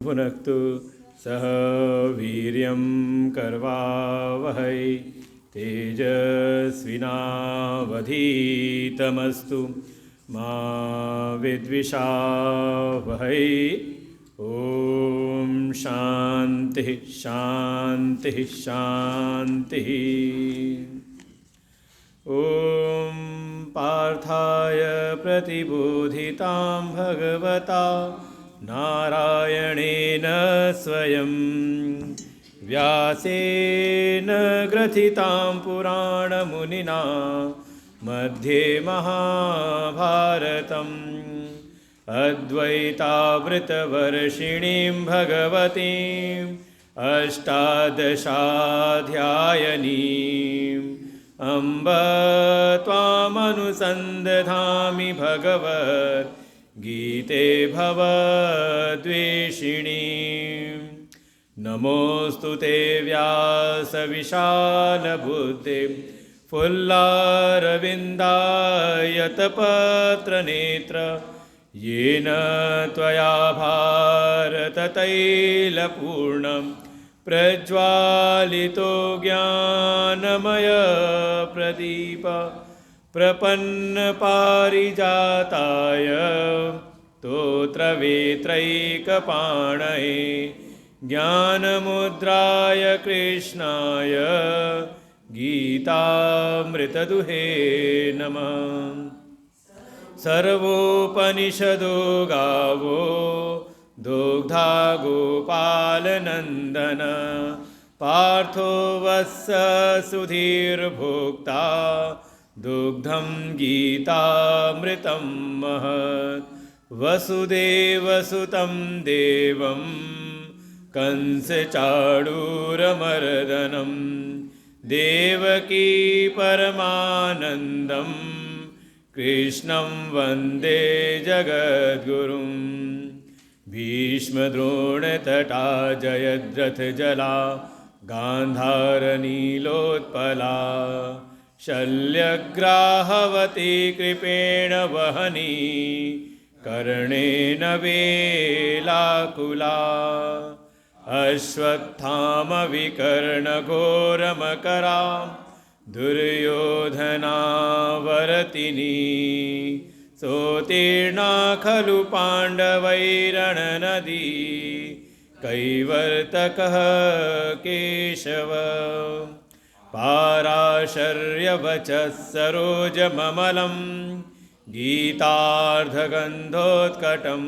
भुनक्तु सह वीर्यं करवावहै तेजस्विनावधीतमस्तु मा विद्विषावहै। ॐ शान्तिः शान्तिः शान्तिः। ॐ पार्थाय प्रतिबोधितां भगवता नारायणेन स्वयं व्यासेन ग्रथितां पुराणमुनिना मध्ये महाभारतम् अद्वैतामृतवर्षिणीं भगवतीम् अष्टादशाध्यायनीम् अम्ब त्वामनुसन्दधामि भगवद्गीते भवद्वेषिणीम्। नमोऽस्तु ते व्यासविशालबुद्धे फुल्लारविन्दायतपत्रनेत्र येन त्वया भारततैलपूर्णं प्रज्वालितो ज्ञानमय प्रदीप प्रपन्नपारिजाताय स्तोत्रवेत्रैकपाणये ज्ञानमुद्राय कृष्णाय गीतामृतदुहे नमः। सर्वोपनिषदो गावो दुग्धा गोपालनन्दन पार्थो वत्स सुधीर्भोक्ता दुग्धं गीतामृतं महत्। वसुदेवसुतं देवं कंसचाणूरमर्दनं देवकी परमानन्दं कृष्णं वन्दे जगद्गुरुं। भीष्मद्रोणतटा जयद्रथजला गान्धारनीलोत्पला शल्यग्राहवती कृपेण वहनी कर्णेन वेलाकुला अश्वत्थामविकर्णघोरमकरा दुर्योधनावर्तिनी सोत्तीर्णा खलु पाण्डवैरणनदी कैवर्तकः केशव। पाराशर्यवचः सरोजममलं गीतार्धगन्धोत्कटं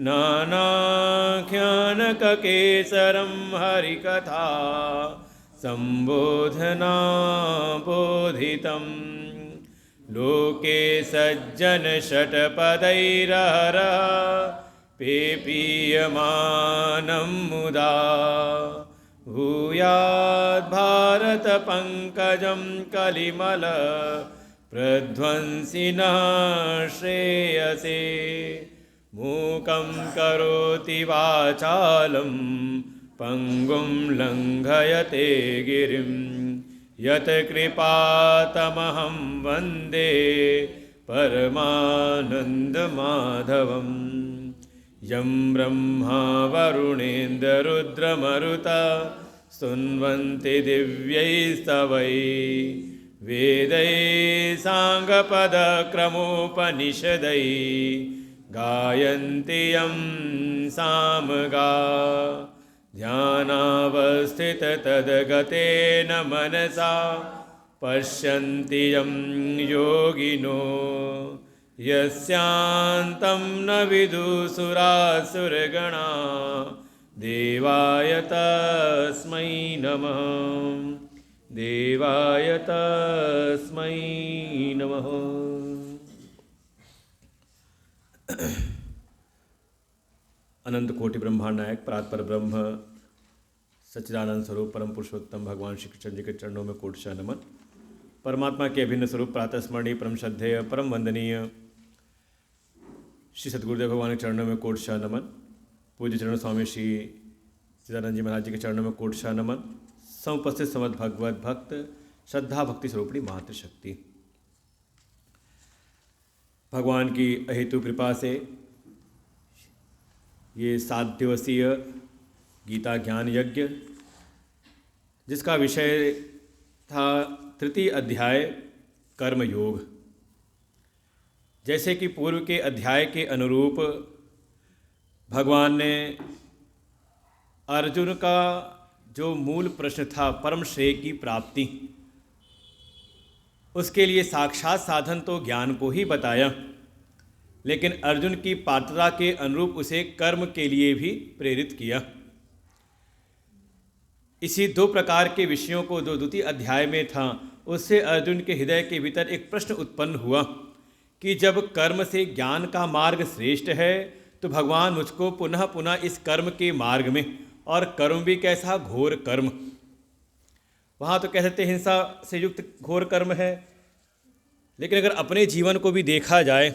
नानाख्यानककेसरं हरिकथा सम्बोधनाबोधितं। लोके सज्जनषट्पदैरहरः पेपीयमानं मुदा भूयाद्भारतपङ्कजं कलिमल प्रध्वंसिनः श्रेयसे। मूकं करोति वाचालं पङ्गुं लङ्घयते गिरिं यत्कृपातमहं वन्दे परमानन्दमाधवम्। यं ब्रह्मा वरुणेन्द्ररुद्रमरुता स्तुन्वन्ति दिव्यैस्तवैः वेदैः साङ्गपदक्रमोपनिषदैः गायन्ति यं सामगा। ध्यानावस्थिततद्गतेन मनसा पश्यन्ति यं योगिनो यस्यान्तं न विदुसुरासुरगणा देवाय तस्मै नमः देवाय तस्मै नमः। अनंत कोटि ब्रह्मांड नायक परात्पर ब्रह्म सच्चिदानंद स्वरूप परम पुरुषोत्तम भगवान श्री कृष्ण जी के चरणों में कोटि नमन। परमात्मा के अभिन्न स्वरूप प्रातः स्मरणीय परम श्रद्धेय परम वंदनीय श्री सद्गुरुदेव भगवान के चरणों में कोटि नमन। पूज्य चरण स्वामी श्री चिदानंद जी महाराज जी के चरणों में कोटि नमन। समुपस्थित समस्त भगवत भक्त श्रद्धा भक्ति स्वरूपणी मातृशक्ति भगवान की अहेतु कृपा से ये 7 दिवसीय गीता ज्ञान यज्ञ, जिसका विषय था तृतीय अध्याय कर्म योग। जैसे कि पूर्व के अध्याय के अनुरूप भगवान ने अर्जुन का जो मूल प्रश्न था परम श्रेय की प्राप्ति, उसके लिए साक्षात साधन तो ज्ञान को ही बताया, लेकिन अर्जुन की पात्रता के अनुरूप उसे कर्म के लिए भी प्रेरित किया। इसी 2 प्रकार के विषयों को जो द्वितीय अध्याय में था, उससे अर्जुन के हृदय के भीतर एक प्रश्न उत्पन्न हुआ कि जब कर्म से ज्ञान का मार्ग श्रेष्ठ है, तो भगवान मुझको पुनः पुनः इस कर्म के मार्ग में, और कर्म भी कैसा घोर कर्म, वहाँ तो कह सकते हिंसा से युक्त घोर कर्म है, लेकिन अगर अपने जीवन को भी देखा जाए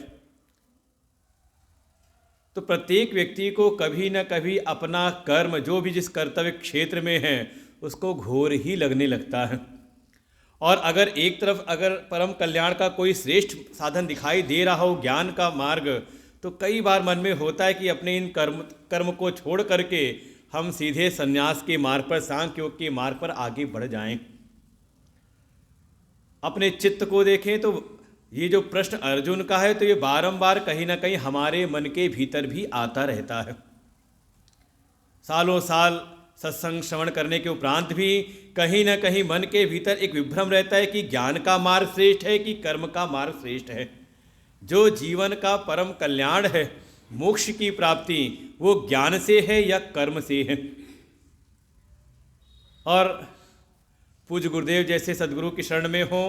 तो प्रत्येक व्यक्ति को कभी न कभी अपना कर्म, जो भी जिस कर्तव्य क्षेत्र में है, उसको घोर ही लगने लगता है। और अगर एक तरफ अगर परम कल्याण का कोई श्रेष्ठ साधन दिखाई दे रहा हो, ज्ञान का मार्ग, तो कई बार मन में होता है कि अपने इन कर्म को छोड़ करके हम सीधे संन्यास के मार्ग पर, सांख्य योग के मार्ग पर आगे बढ़ जाएं। अपने चित्त को देखें तो ये जो प्रश्न अर्जुन का है, तो ये बारंबार कहीं ना कहीं हमारे मन के भीतर भी आता रहता है। सालों साल सत्संग श्रवण करने के उपरांत भी कहीं ना कहीं मन के भीतर एक विभ्रम रहता है कि ज्ञान का मार्ग श्रेष्ठ है कि कर्म का मार्ग श्रेष्ठ है। जो जीवन का परम कल्याण है, मोक्ष की प्राप्ति, वो ज्ञान से है या कर्म से है। और पूज्य गुरुदेव जैसे सद्गुरु की शरण में हो,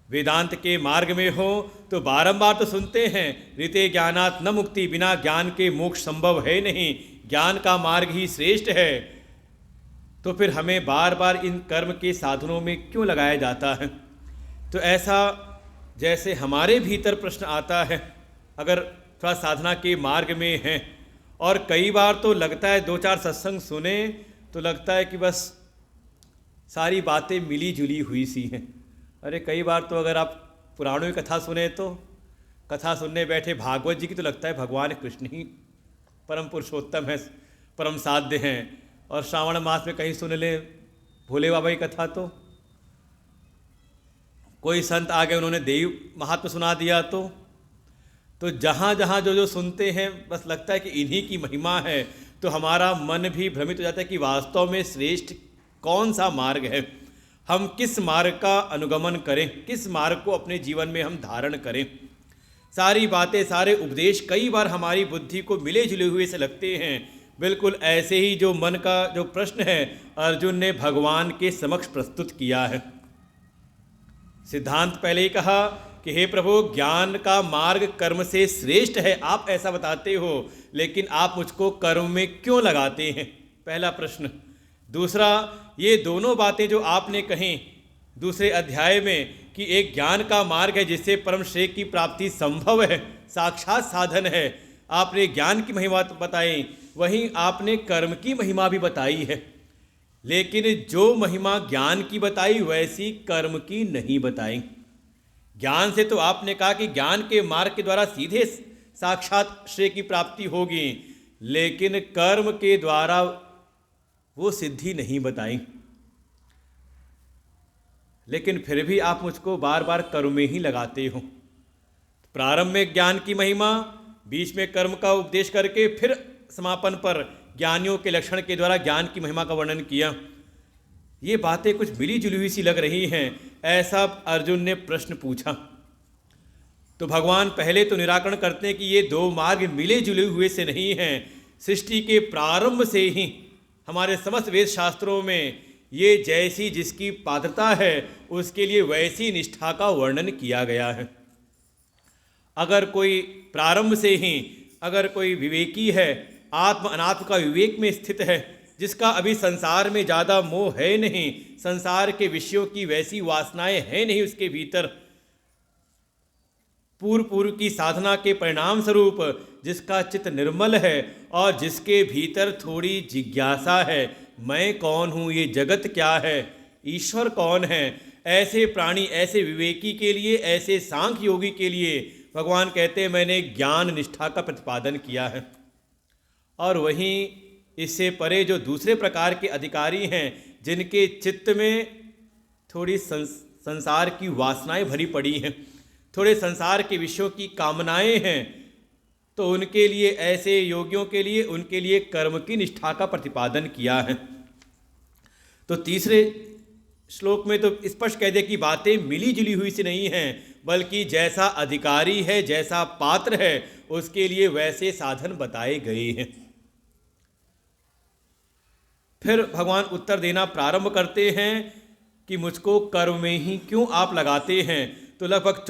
वेदांत के मार्ग में हो, तो बारंबार तो सुनते हैं, ऋते ज्ञानात् न मुक्ति, बिना ज्ञान के मोक्ष संभव है नहीं, ज्ञान का मार्ग ही श्रेष्ठ है। तो फिर हमें बार बार इन कर्म के साधनों में क्यों लगाया जाता है? तो ऐसा जैसे हमारे भीतर प्रश्न आता है, अगर थोड़ा साधना के मार्ग में हैं, और कई बार तो लगता है 2-4 सत्संग सुने तो लगता है कि बस सारी बातें मिली जुली हुई सी हैं। अरे कई बार तो अगर आप पुराणों की कथा सुने, तो कथा सुनने बैठे भागवत जी की, तो लगता है भगवान कृष्ण ही परम पुरुषोत्तम है, परम साध्य हैं। और श्रावण मास में कहीं सुन ले भोले बाबा की कथा, तो कोई संत आ गए, उन्होंने देव महात्म्य सुना दिया, तो जहाँ जहाँ जो सुनते हैं बस लगता है कि इन्हीं की महिमा है। तो हमारा मन भी भ्रमित हो जाता है कि वास्तव में श्रेष्ठ कौन सा मार्ग है, हम किस मार्ग का अनुगमन करें, किस मार्ग को अपने जीवन में हम धारण करें। सारी बातें, सारे उपदेश कई बार हमारी बुद्धि को मिले जुले हुए से लगते हैं। बिल्कुल ऐसे ही जो मन का जो प्रश्न है, अर्जुन ने भगवान के समक्ष प्रस्तुत किया है। सिद्धांत पहले ही कहा कि हे प्रभु, ज्ञान का मार्ग कर्म से श्रेष्ठ है, आप ऐसा बताते हो, लेकिन आप मुझको कर्म में क्यों लगाते हैं? पहला प्रश्न। दूसरा, ये दोनों बातें जो आपने कहीं दूसरे अध्याय में कि एक ज्ञान का मार्ग है जिससे परम श्रेय की प्राप्ति संभव है, साक्षात साधन है, आपने ज्ञान की महिमा बताई, वहीं आपने कर्म की महिमा भी बताई है, लेकिन जो महिमा ज्ञान की बताई वैसी कर्म की नहीं बताई। ज्ञान से तो आपने कहा कि ज्ञान के मार्ग के द्वारा सीधे साक्षात श्रेय की प्राप्ति होगी, लेकिन कर्म के द्वारा वो सिद्धि नहीं बताई। लेकिन फिर भी आप मुझको बार बार कर्म में ही लगाते हो। प्रारंभ में ज्ञान की महिमा, बीच में कर्म का उपदेश करके फिर समापन पर ज्ञानियों के लक्षण के द्वारा ज्ञान की महिमा का वर्णन किया। ये बातें कुछ मिली जुली हुई सी लग रही हैं, ऐसा अर्जुन ने प्रश्न पूछा। तो भगवान पहले तो निराकरण करते हैं कि ये 2 मार्ग मिले जुले हुए से नहीं हैं। सृष्टि के प्रारंभ से ही हमारे समस्त वेद शास्त्रों में ये जैसी जिसकी पात्रता है, उसके लिए वैसी निष्ठा का वर्णन किया गया है। अगर कोई प्रारंभ से ही अगर कोई विवेकी है, आत्म अनात्म का विवेक में स्थित है, जिसका अभी संसार में ज़्यादा मोह है नहीं, संसार के विषयों की वैसी वासनाएं हैं नहीं उसके भीतर, पूर्व की साधना के परिणाम स्वरूप जिसका चित्त निर्मल है और जिसके भीतर थोड़ी जिज्ञासा है, मैं कौन हूँ, ये जगत क्या है, ईश्वर कौन है, ऐसे प्राणी, ऐसे विवेकी के लिए, ऐसे सांख्य योगी के लिए भगवान कहते हैं मैंने ज्ञान निष्ठा का प्रतिपादन किया है। और वहीं इससे परे जो दूसरे प्रकार के अधिकारी हैं, जिनके चित्त में थोड़ी संसार की वासनाएं भरी पड़ी हैं, थोड़े संसार के विषयों की कामनाएं हैं, तो उनके लिए, ऐसे योगियों के लिए, उनके लिए कर्म की निष्ठा का प्रतिपादन किया है। तो तीसरे श्लोक में तो स्पष्ट कह दे कि बातें मिली जुली हुई सी नहीं हैं, बल्कि जैसा अधिकारी है, जैसा पात्र है, उसके लिए वैसे साधन बताए गए हैं। फिर भगवान उत्तर देना प्रारंभ करते हैं कि मुझको कर्म में ही क्यों आप लगाते हैं। तो लगभग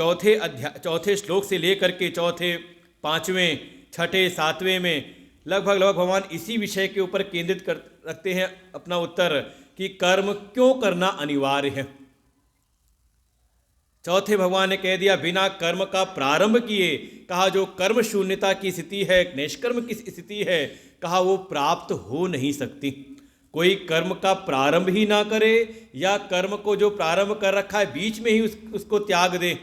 चौथे श्लोक से लेकर के चौथे, पाँचवें, छठे, सातवें में लगभग भगवान इसी विषय के ऊपर केंद्रित रखते हैं अपना उत्तर कि कर्म क्यों करना अनिवार्य है। चौथे भगवान ने कह दिया बिना कर्म का प्रारंभ किए, कहा जो कर्म शून्यता की स्थिति है, निष्कर्म की स्थिति है, कहा वो प्राप्त हो नहीं सकती। कोई कर्म का प्रारंभ ही ना करे या कर्म को जो प्रारंभ कर रखा है बीच में ही उसको त्याग दे,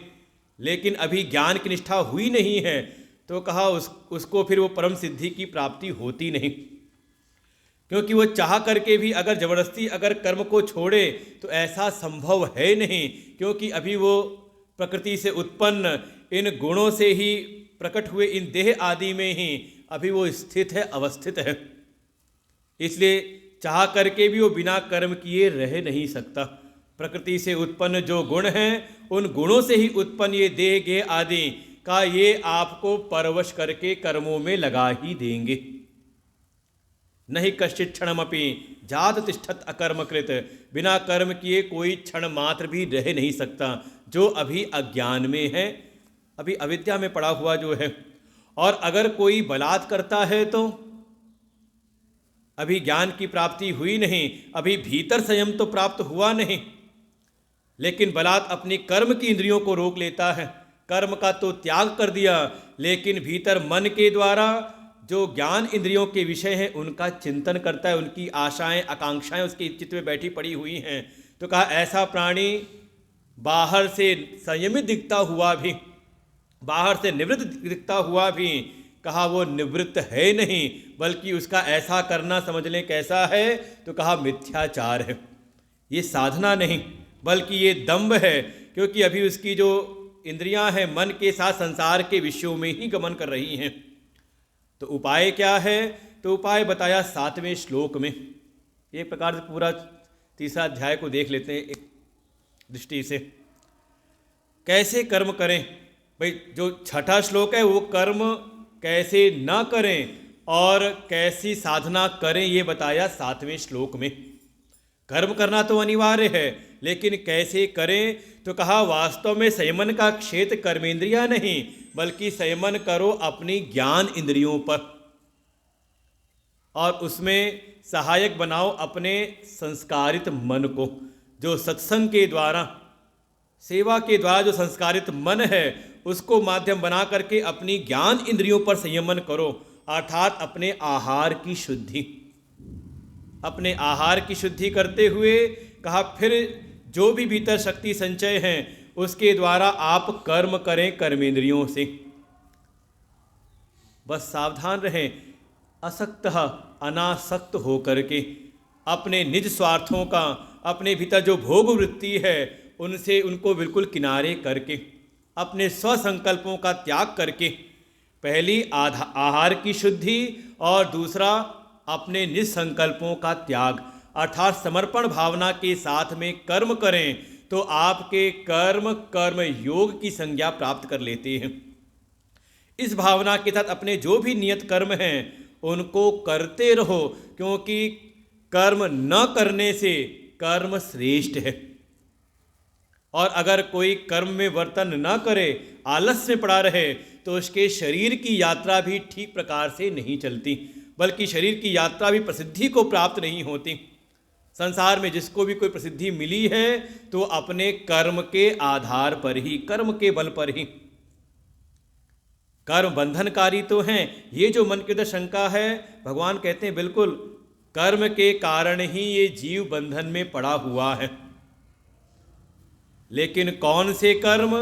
लेकिन अभी ज्ञान की निष्ठा हुई नहीं है, तो कहा उसको फिर वो परम सिद्धि की प्राप्ति होती नहीं। क्योंकि वो चाह करके भी अगर जबरदस्ती अगर कर्म को छोड़े तो ऐसा संभव है नहीं, क्योंकि अभी वो प्रकृति से उत्पन्न इन गुणों से ही प्रकट हुए इन देह आदि में ही अभी वो स्थित है, अवस्थित है। इसलिए चाह करके भी वो बिना कर्म किए रह नहीं सकता। प्रकृति से उत्पन्न जो गुण हैं, उन गुणों से ही उत्पन्न ये देह गेह आदि का ये आपको परवश करके कर्मों में लगा ही देंगे। नहीं कश्चित क्षणमपि जात तिष्ठत अकर्मकृत, बिना कर्म किए कोई क्षण मात्र भी रह नहीं सकता जो अभी अज्ञान में है, अभी अविद्या में पड़ा हुआ जो है। और अगर कोई बलात् करता है तो अभी ज्ञान की प्राप्ति हुई नहीं, अभी भीतर संयम तो प्राप्त हुआ नहीं, लेकिन बलात् अपनी कर्म की इंद्रियों को रोक लेता है। कर्म का तो त्याग कर दिया, लेकिन भीतर मन के द्वारा जो ज्ञान इंद्रियों के विषय हैं उनका चिंतन करता है, उनकी आशाएं आकांक्षाएं उसके चित्त में बैठी पड़ी हुई हैं। तो कहा ऐसा प्राणी बाहर से संयमित दिखता हुआ भी, बाहर से निवृत्त दिखता हुआ भी, कहा वो निवृत्त है नहीं, बल्कि उसका ऐसा करना समझ लें कैसा है, तो कहा मिथ्याचार है। ये साधना नहीं बल्कि ये दंभ है, क्योंकि अभी उसकी जो इंद्रियां हैं मन के साथ संसार के विषयों में ही गमन कर रही हैं। तो उपाय क्या है? तो उपाय बताया 7वें श्लोक में। एक प्रकार से पूरा तीसरा अध्याय को देख लेते हैं एक दृष्टि से, कैसे कर्म करें। भाई जो छठा श्लोक है वो कर्म कैसे न करें और कैसी साधना करें ये बताया 7वें श्लोक में। कर्म करना तो अनिवार्य है, लेकिन कैसे करें? तो कहा वास्तव में संयमन का क्षेत्र कर्मेंद्रिया नहीं, बल्कि संयमन करो अपनी ज्ञान इंद्रियों पर, और उसमें सहायक बनाओ अपने संस्कारित मन को। जो सत्संग के द्वारा, सेवा के द्वारा जो संस्कारित मन है उसको माध्यम बना करके अपनी ज्ञान इंद्रियों पर संयमन करो, अर्थात अपने आहार की शुद्धि। अपने आहार की शुद्धि करते हुए कहा फिर जो भी भीतर शक्ति संचय हैं उसके द्वारा आप कर्म करें कर्मेंद्रियों से। बस सावधान रहें, असक्त अनासक्त होकर के अपने निज स्वार्थों का, अपने भीतर जो भोग वृत्ति है उनसे उनको बिल्कुल किनारे करके, अपने स्वसंकल्पों का त्याग करके, पहली आहार की शुद्धि और दूसरा अपने निज संकल्पों का त्याग, अर्थात समर्पण भावना के साथ में कर्म करें तो आपके कर्म योग की संज्ञा प्राप्त कर लेते हैं। इस भावना के साथ अपने जो भी नियत कर्म हैं उनको करते रहो, क्योंकि कर्म न करने से कर्म श्रेष्ठ है। और अगर कोई कर्म में वर्तन न करे, आलस्य में पड़ा रहे, तो उसके शरीर की यात्रा भी ठीक प्रकार से नहीं चलती, बल्कि शरीर की यात्रा भी प्रसिद्धि को प्राप्त नहीं होती। संसार में जिसको भी कोई प्रसिद्धि मिली है तो अपने कर्म के आधार पर ही, कर्म के बल पर ही। कर्म बंधनकारी तो हैं, ये जो मन के अंदर शंका है, भगवान कहते हैं बिल्कुल कर्म के कारण ही ये जीव बंधन में पड़ा हुआ है। लेकिन कौन से कर्म?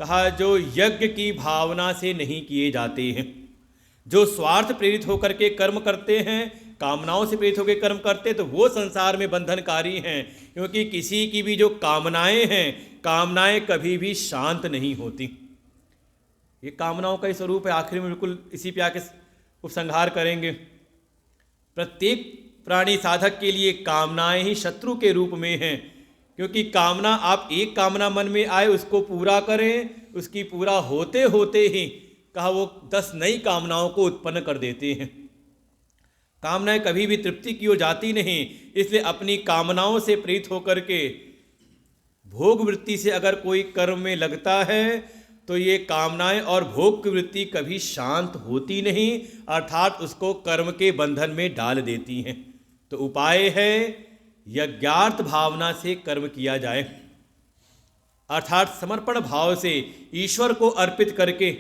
कहा जो यज्ञ की भावना से नहीं किए जाते हैं, जो स्वार्थ प्रेरित होकर के कर्म करते हैं, कामनाओं से प्रेरित होकर कर्म करते हैं, तो वो संसार में बंधनकारी हैं। क्योंकि किसी की भी जो कामनाएं हैं, कामनाएं कभी भी शांत नहीं होती। ये कामनाओं का ही स्वरूप है। आखिर में बिल्कुल इसी पे आके उपसंहार करेंगे। प्रत्येक प्राणी साधक के लिए कामनाएं ही शत्रु के रूप में हैं। क्योंकि कामना, आप एक कामना मन में आए उसको पूरा करें, उसकी पूरा होते होते ही कहा वो 10 नई कामनाओं को उत्पन्न कर देते हैं। कामनाएं कभी भी तृप्ति की ओर जाती नहीं। इसलिए अपनी कामनाओं से प्रेरित होकर के भोग वृत्ति से अगर कोई कर्म में लगता है तो ये कामनाएं और भोग की वृत्ति कभी शांत होती नहीं, अर्थात उसको कर्म के बंधन में डाल देती हैं। तो उपाय है यज्ञार्थ भावना से कर्म किया जाए, अर्थात समर्पण भाव से ईश्वर को अर्पित करके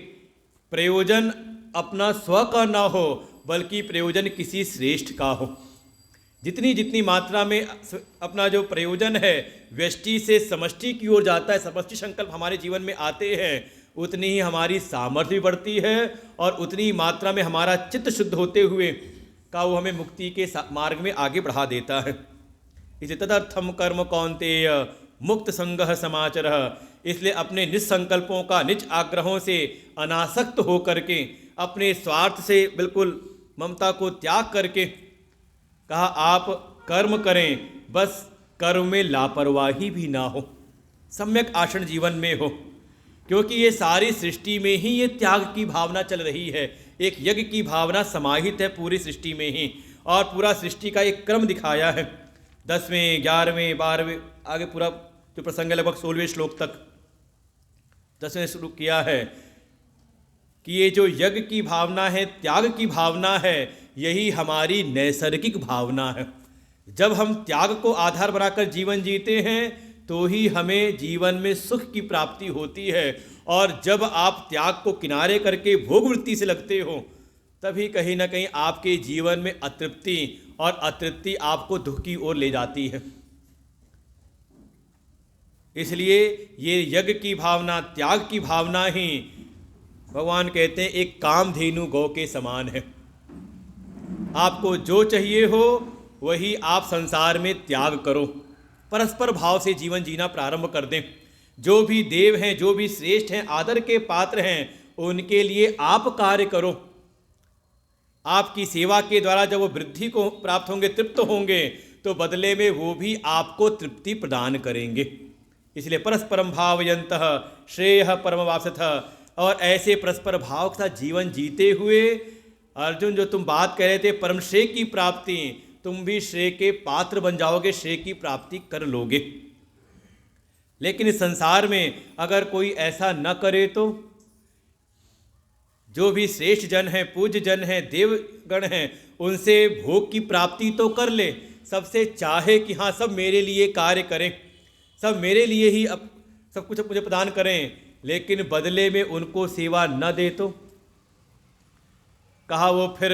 प्रयोजन अपना स्व का ना हो बल्कि प्रयोजन किसी श्रेष्ठ का हो। जितनी जितनी मात्रा में अपना जो प्रयोजन है व्यष्टि से समष्टि की ओर जाता है, समष्टि संकल्प हमारे जीवन में आते हैं, उतनी ही हमारी सामर्थ्य भी बढ़ती है और उतनी ही मात्रा में हमारा चित्त शुद्ध होते हुए का वो हमें मुक्ति के मार्ग में आगे बढ़ा देता है। इसे तदर्थम कर्म कौन्तेय मुक्त संगः समाचरः। इसलिए अपने निज संकल्पों का, निज आग्रहों से अनासक्त हो करके, अपने स्वार्थ से बिल्कुल ममता को त्याग करके कहा आप कर्म करें, बस कर्म में लापरवाही भी ना हो, सम्यक आचरण जीवन में हो। क्योंकि ये सारी सृष्टि में ही ये त्याग की भावना चल रही है। एक यज्ञ की भावना समाहित है पूरी सृष्टि में ही, और पूरा सृष्टि का एक क्रम दिखाया है। 10वें, 11वें, 12वें, आगे पूरा जो प्रसंग है लगभग 16वें श्लोक तक 10वें शुरू किया है कि ये जो यज्ञ की भावना है, त्याग की भावना है, यही हमारी नैसर्गिक भावना है। जब हम त्याग को आधार बनाकर जीवन जीते हैं तो ही हमें जीवन में सुख की प्राप्ति होती है। और जब आप त्याग को किनारे करके भोग वृत्ति से लगते हो तभी कहीं ना कहीं आपके जीवन में अतृप्ति, और अतृप्ति आपको दुख की ओर ले जाती है। इसलिए ये यज्ञ की भावना, त्याग की भावना ही भगवान कहते हैं एक कामधेनु गौ के समान है। आपको जो चाहिए हो वही आप संसार में त्याग करो, परस्पर भाव से जीवन जीना प्रारंभ कर दें। जो भी देव हैं, जो भी श्रेष्ठ हैं, आदर के पात्र हैं, उनके लिए आप कार्य करो। आपकी सेवा के द्वारा जब वो वृद्धि को प्राप्त होंगे, तृप्त होंगे, तो बदले में वो भी आपको तृप्ति प्रदान करेंगे। इसलिए परस्परम भावयन्तः श्रेयः परमवाप्स्यथ। और ऐसे परस्पर भाव के साथ जीवन जीते हुए अर्जुन, जो तुम बात कह रहे थे परम श्रेय की प्राप्ति, तुम भी श्रेय के पात्र बन जाओगे, श्रेय की प्राप्ति कर लोगे। लेकिन इस संसार में अगर कोई ऐसा न करे तो जो भी श्रेष्ठ जन हैं, पूज्य जन हैं, देवगण हैं, उनसे भोग की प्राप्ति तो कर ले, सबसे चाहे कि हाँ सब मेरे लिए कार्य करें, सब मेरे लिए ही अब सब कुछ मुझे प्रदान करें, लेकिन बदले में उनको सेवा न दे तो कहा वो फिर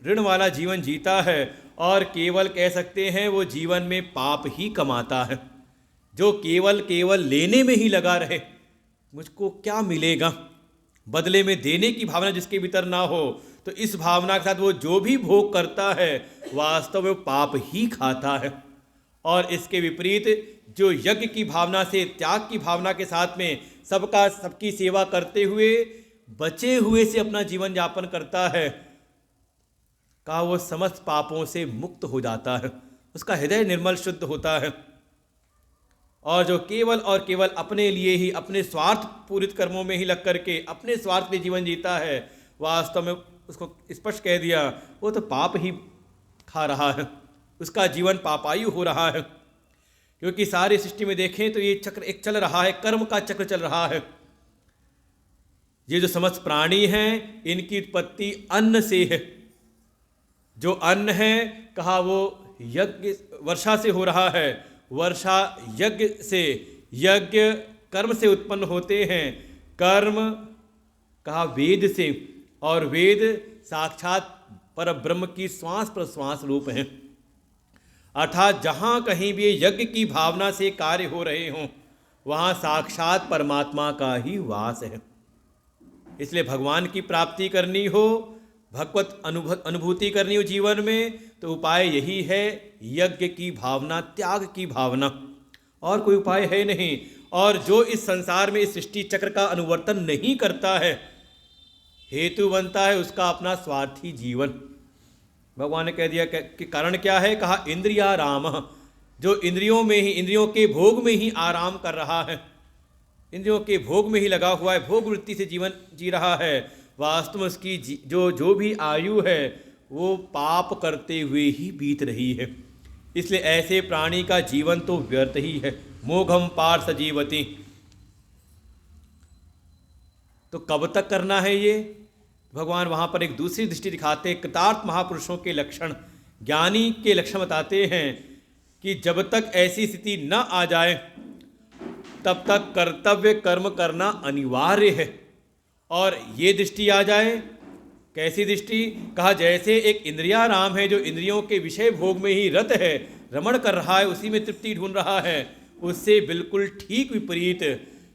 ऋण वाला जीवन जीता है और केवल कह सकते हैं वो जीवन में पाप ही कमाता है। जो केवल केवल लेने में ही लगा रहे, मुझको क्या मिलेगा, बदले में देने की भावना जिसके भीतर ना हो, तो इस भावना के साथ वो जो भी भोग करता है वास्तव में पाप ही खाता है। और इसके विपरीत जो यज्ञ की भावना से, त्याग की भावना के साथ में सबका सबकी सेवा करते हुए बचे हुए से अपना जीवन यापन करता है, कहा वो समस्त पापों से मुक्त हो जाता है, उसका हृदय निर्मल शुद्ध होता है। और जो केवल और केवल अपने लिए ही, अपने स्वार्थ पूरित कर्मों में ही लग करके अपने स्वार्थ में जीवन जीता है, वास्तव में उसको स्पष्ट कह दिया वो तो पाप ही खा रहा है, उसका जीवन पापायु हो रहा है। क्योंकि सारी सृष्टि में देखें तो ये चक्र एक चल रहा है, कर्म का चक्र चल रहा है। ये जो समस्त प्राणी हैं इनकी उत्पत्ति अन्न से है। जो अन्न है कहा वो यज्ञ वर्षा से हो रहा है, वर्षा यज्ञ से, यज्ञ कर्म से उत्पन्न होते हैं, कर्म कहा वेद से, और वेद साक्षात पर ब्रह्म की श्वास प्रश्वास रूप हैं। अर्थात जहाँ कहीं भी यज्ञ की भावना से कार्य हो रहे हों वहाँ साक्षात परमात्मा का ही वास है। इसलिए भगवान की प्राप्ति करनी हो, भगवत अनुभूति करनी हो जीवन में, तो उपाय यही है, यज्ञ की भावना, त्याग की भावना, और कोई उपाय है नहीं। और जो इस संसार में इस सृष्टि चक्र का अनुवर्तन नहीं करता है, हेतु बनता है उसका अपना स्वार्थी जीवन। भगवान ने कह दिया कि कारण क्या है, कहा इंद्रिया राम, जो इंद्रियों में ही, इंद्रियों के भोग में ही आराम कर रहा है, इंद्रियों के भोग में ही लगा हुआ है, भोग वृत्ति से जीवन जी रहा है, वास्तव में उसकी जो भी आयु है वो पाप करते हुए ही बीत रही है। इसलिए ऐसे प्राणी का जीवन तो व्यर्थ ही है। मोघम पार्थ जीवति, तो कब तक करना है ये? भगवान वहाँ पर एक दूसरी दृष्टि दिखाते हैं, कृतार्थ महापुरुषों के लक्षण, ज्ञानी के लक्षण बताते हैं कि जब तक ऐसी स्थिति न आ जाए तब तक कर्तव्य कर्म करना अनिवार्य है। और ये दृष्टि आ जाए, कैसी दृष्टि? कहा जैसे एक इंद्रियाराम है जो इंद्रियों के विषय भोग में ही रत है, रमण कर रहा है, उसी में तृप्ति ढूंढ रहा है, उससे बिल्कुल ठीक विपरीत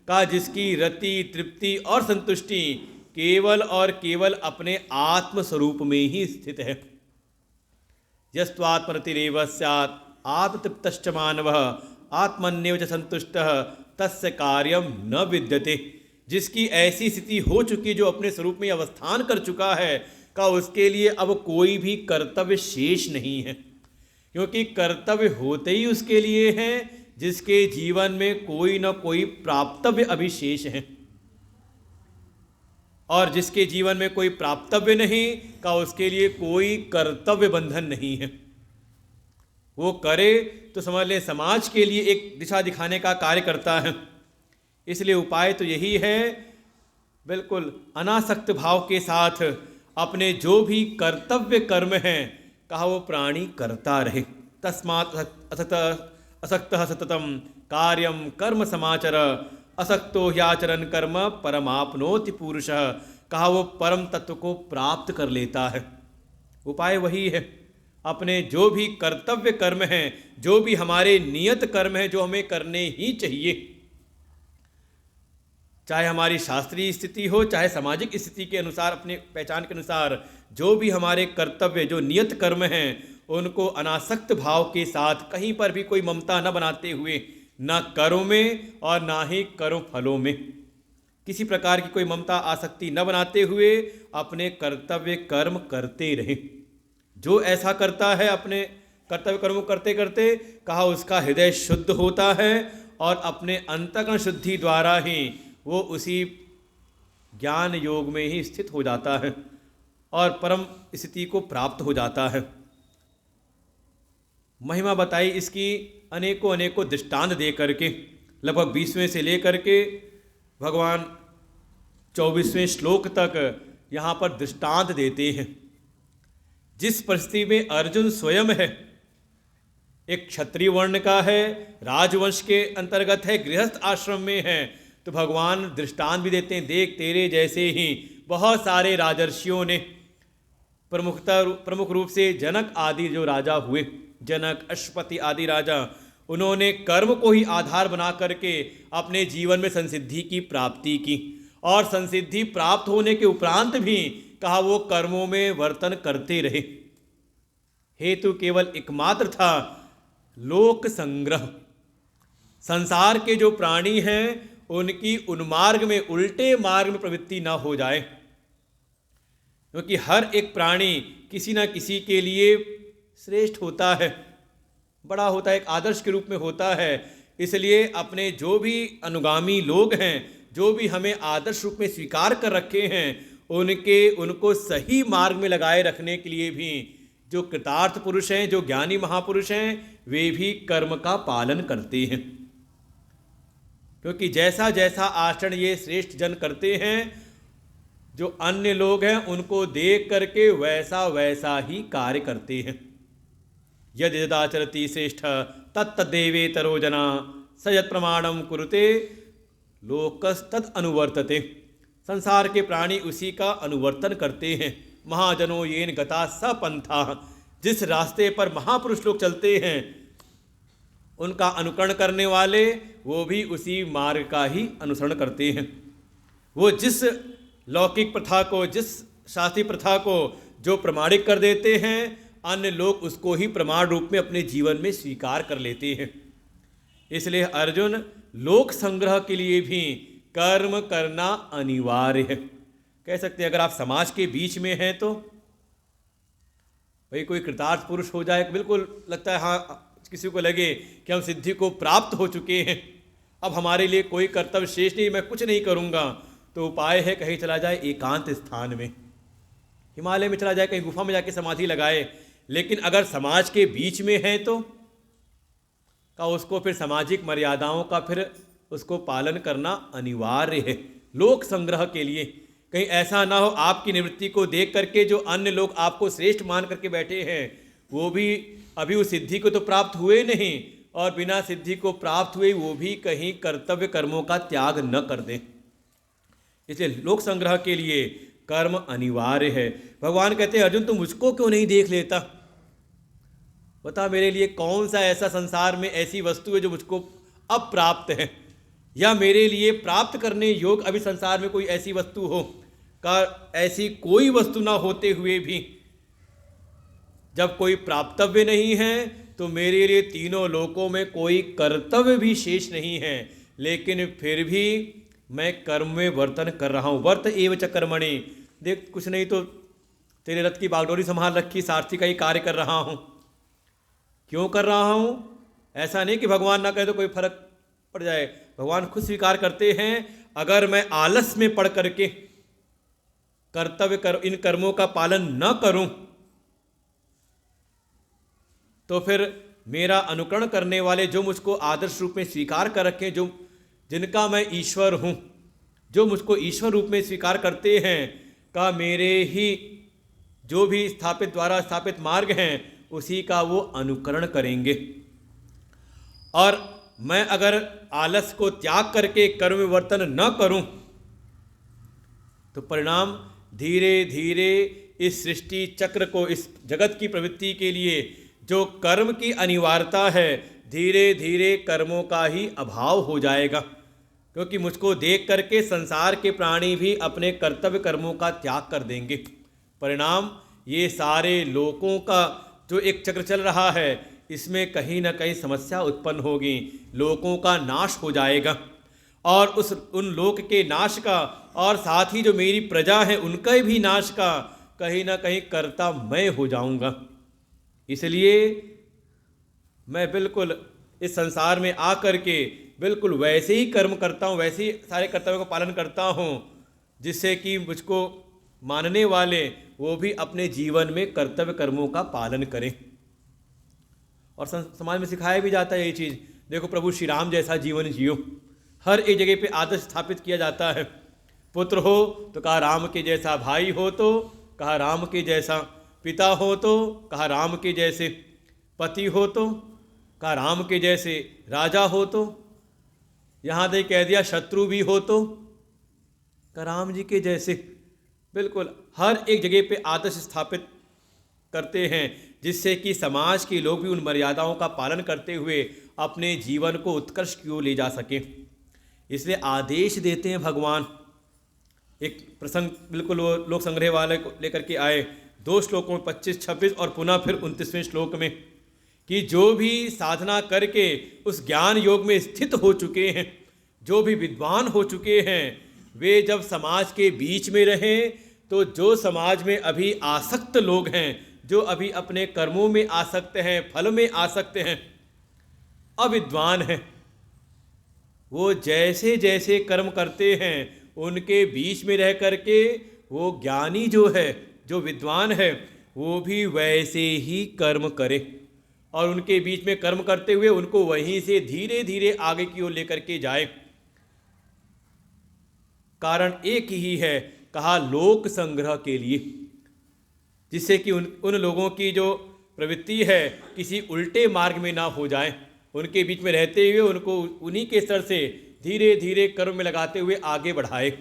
का जिसकी रति, तृप्ति और संतुष्टि केवल और केवल अपने आत्म स्वरूप में ही स्थित है। यस्त्वात्मरतिरेव स्यात् आत्मतृप्तश्च मानवः आत्मन्येव च संतुष्टः तस्य कार्यम न विद्यते। जिसकी ऐसी स्थिति हो चुकी, जो अपने स्वरूप में अवस्थान कर चुका है, का उसके लिए अब कोई भी कर्तव्य शेष नहीं है, क्योंकि कर्तव्य होते ही उसके लिए हैं जिसके जीवन में कोई न कोई प्राप्तव्य अभिशेष है। और जिसके जीवन में कोई प्राप्तव्य नहीं, का उसके लिए कोई कर्तव्य बंधन नहीं है। वो करे तो समझ ले समाज के लिए एक दिशा दिखाने का कार्य करता है। इसलिए उपाय तो यही है, बिल्कुल अनासक्त भाव के साथ अपने जो भी कर्तव्य कर्म हैं, कहा वो प्राणी करता रहे। तस्मात् असक्तः सततम कार्यम कर्म समाचर असक्तो ह्याचरन कर्म परमाप्नोति पुरुषः, कहा वो परम तत्व को प्राप्त कर लेता है। उपाय वही है, अपने जो भी कर्तव्य कर्म हैं, जो भी हमारे नियत कर्म हैं, जो हमें करने ही चाहिए, चाहे हमारी शास्त्रीय स्थिति हो, चाहे सामाजिक स्थिति के अनुसार, अपने पहचान के अनुसार, जो भी हमारे कर्तव्य, जो नियत कर्म हैं, उनको अनासक्त भाव के साथ, कहीं पर भी कोई ममता न बनाते हुए, न कर्म में और ना ही कर्म फलों में किसी प्रकार की कोई ममता आसक्ति न बनाते हुए अपने कर्तव्य कर्म करते रहे। जो ऐसा करता है अपने कर्तव्य कर्म करते करते, कहा उसका हृदय शुद्ध होता है और अपने अंतःकरण शुद्धि द्वारा ही वो उसी ज्ञान योग में ही स्थित हो जाता है और परम स्थिति को प्राप्त हो जाता है। महिमा बताई इसकी अनेकों अनेकों दृष्टांत दे करके, लगभग 20वें से लेकर के भगवान 24वें श्लोक तक यहाँ पर दृष्टांत देते हैं। जिस परिस्थिति में अर्जुन स्वयं है, एक क्षत्रिय वर्ण का है, राजवंश के अंतर्गत है, गृहस्थ आश्रम में है, तो भगवान दृष्टांत भी देते हैं। देख तेरे जैसे ही बहुत सारे राजर्षियों ने, प्रमुख रूप से जनक आदि जो राजा हुए, जनक अश्वपति आदि राजा, उन्होंने कर्म को ही आधार बना करके अपने जीवन में संसिद्धि की प्राप्ति की, और संसिद्धि प्राप्त होने के उपरांत भी कहा वो कर्मों में वर्तन करते रहे। हेतु केवल एकमात्र था लोक संग्रह। संसार के जो प्राणी हैं उनकी उन्मार्ग में, उल्टे मार्ग में प्रवृत्ति ना हो जाए, क्योंकि हर एक प्राणी किसी न किसी के लिए श्रेष्ठ होता है, बड़ा होता है, एक आदर्श के रूप में होता है। इसलिए अपने जो भी अनुगामी लोग हैं, जो भी हमें आदर्श रूप में स्वीकार कर रखे हैं, उनको सही मार्ग में लगाए रखने के लिए भी जो कृतार्थ पुरुष हैं, जो ज्ञानी महापुरुष हैं, वे भी कर्म का पालन करते हैं। क्योंकि जैसा जैसा आचरण ये श्रेष्ठ जन करते हैं, जो अन्य लोग हैं उनको देख करके वैसा वैसा ही कार्य करते हैं। यद यदाचरति श्रेष्ठ तत्तदेवेतरो जना स यत् प्रमाणम कुरुते लोकस्तद अनुवर्तते। संसार के प्राणी उसी का अनुवर्तन करते हैं। महाजनो येन गता स पंथा, जिस रास्ते पर महापुरुष लोग चलते हैं उनका अनुकरण करने वाले वो भी उसी मार्ग का ही अनुसरण करते हैं। वो जिस लौकिक प्रथा को, जिस शास्त्रीय प्रथा को जो प्रमाणिक कर देते हैं, अन्य लोग उसको ही प्रमाण रूप में अपने जीवन में स्वीकार कर लेते हैं। इसलिए अर्जुन, लोक संग्रह के लिए भी कर्म करना अनिवार्य है। कह सकते हैं अगर आप समाज के बीच में हैं तो भाई कोई कृतार्थ पुरुष हो जाए, बिल्कुल लगता है हाँ, किसी को लगे कि हम सिद्धि को प्राप्त हो चुके हैं, अब हमारे लिए कोई कर्तव्य शेष नहीं, मैं कुछ नहीं करूँगा, तो उपाय है कहीं चला जाए एकांत स्थान में, हिमालय में चला जाए, कहीं गुफा में जाके समाधि लगाए। लेकिन अगर समाज के बीच में है तो का उसको फिर सामाजिक मर्यादाओं का फिर उसको पालन करना अनिवार्य है लोक संग्रह के लिए। कहीं ऐसा ना हो आपकी निवृत्ति को देख करके जो अन्य लोग आपको श्रेष्ठ मान करके बैठे हैं वो भी अभी उस सिद्धि को तो प्राप्त हुए नहीं, और बिना सिद्धि को प्राप्त हुए वो भी कहीं कर्तव्य कर्मों का त्याग न कर दें। इसलिए लोक संग्रह के लिए कर्म अनिवार्य है। भगवान कहते हैं अर्जुन, तुम मुझको क्यों नहीं देख लेता? बता मेरे लिए कौन सा ऐसा संसार में ऐसी वस्तु है जो मुझको अब प्राप्त है, या मेरे लिए प्राप्त करने योग्य अभी संसार में कोई ऐसी वस्तु हो का ऐसी कोई वस्तु ना होते हुए भी जब कोई प्राप्तव्य नहीं है तो मेरे लिए तीनों लोकों में कोई कर्तव्य भी शेष नहीं है, लेकिन फिर भी मैं कर्म में वर्तन कर रहा हूँ। वर्त एव च कर्मणि, देख कुछ नहीं तो तेरे रथ की बागडोरी संभाल रखी, सारथी का ही कार्य कर रहा हूँ। क्यों कर रहा हूँ? ऐसा नहीं कि भगवान ना कहे तो कोई फर्क पड़ जाए, भगवान खुद स्वीकार करते हैं अगर मैं आलस में पड़ करके इन कर्मों का पालन न करूं तो फिर मेरा अनुकरण करने वाले जो मुझको आदर्श रूप में स्वीकार कर रखे, जो जिनका मैं ईश्वर हूं, जो मुझको ईश्वर रूप में स्वीकार करते हैं का मेरे ही जो भी द्वारा स्थापित मार्ग हैं उसी का वो अनुकरण करेंगे। और मैं अगर आलस को त्याग करके कर्म वर्तन न करूं तो परिणाम धीरे धीरे इस सृष्टि चक्र को, इस जगत की प्रवृत्ति के लिए जो कर्म की अनिवार्यता है, धीरे धीरे कर्मों का ही अभाव हो जाएगा, क्योंकि मुझको देख करके संसार के प्राणी भी अपने कर्तव्य कर्मों का त्याग कर देंगे। परिणाम ये सारे लोकों का जो एक चक्र चल रहा है इसमें कहीं ना कहीं समस्या उत्पन्न होगी, लोकों का नाश हो जाएगा, और उन लोक के नाश का और साथ ही जो मेरी प्रजा है उनका भी नाश का कहीं ना कहीं कर्ता मैं हो जाऊंगा। इसलिए मैं बिल्कुल इस संसार में आकर के बिल्कुल वैसे ही कर्म करता हूँ, वैसे ही सारे कर्तव्यों का पालन करता हूँ जिससे कि मुझको मानने वाले वो भी अपने जीवन में कर्तव्य कर्मों का पालन करें। और समाज में सिखाया भी जाता है ये चीज़, देखो प्रभु श्री राम जैसा जीवन जियो, हर एक जगह पे आदर्श स्थापित किया जाता है। पुत्र हो तो कहा राम के जैसा, भाई हो तो कहा राम के जैसा, पिता हो तो कहा राम के जैसे, पति हो तो कहा राम के जैसे, राजा हो तो यहाँ तक कह दिया शत्रु भी हो तो कहा राम जी के जैसे। बिल्कुल हर एक जगह पे आदर्श स्थापित करते हैं जिससे कि समाज के लोग भी उन मर्यादाओं का पालन करते हुए अपने जीवन को उत्कर्ष की ओर ले जा सकें। इसलिए आदेश देते हैं भगवान। एक प्रसंग बिल्कुल वो लोक संग्रह वाले को लेकर के आए 2 श्लोकों में 25, 26 और पुनः फिर 29वें श्लोक में कि जो भी साधना करके उस ज्ञान योग में स्थित हो चुके हैं, जो भी विद्वान हो चुके हैं, वे जब समाज के बीच में रहें तो जो समाज में अभी आसक्त लोग हैं, जो अभी अपने कर्मों में आसक्त हैं, फल में आसक्त हैं, अविद्वान हैं, वो जैसे जैसे कर्म करते हैं उनके बीच में रह करके वो ज्ञानी जो है, जो विद्वान है, वो भी वैसे ही कर्म करे और उनके बीच में कर्म करते हुए उनको वहीं से धीरे धीरे आगे की ओर लेकर के जाए। कारण एक ही है, कहा लोक संग्रह के लिए, जिससे कि उन लोगों की जो प्रवृत्ति है किसी उल्टे मार्ग में ना हो जाए, उनके बीच में रहते हुए उनको उन्हीं के स्तर से धीरे धीरे कर्म में लगाते हुए आगे बढ़ाए।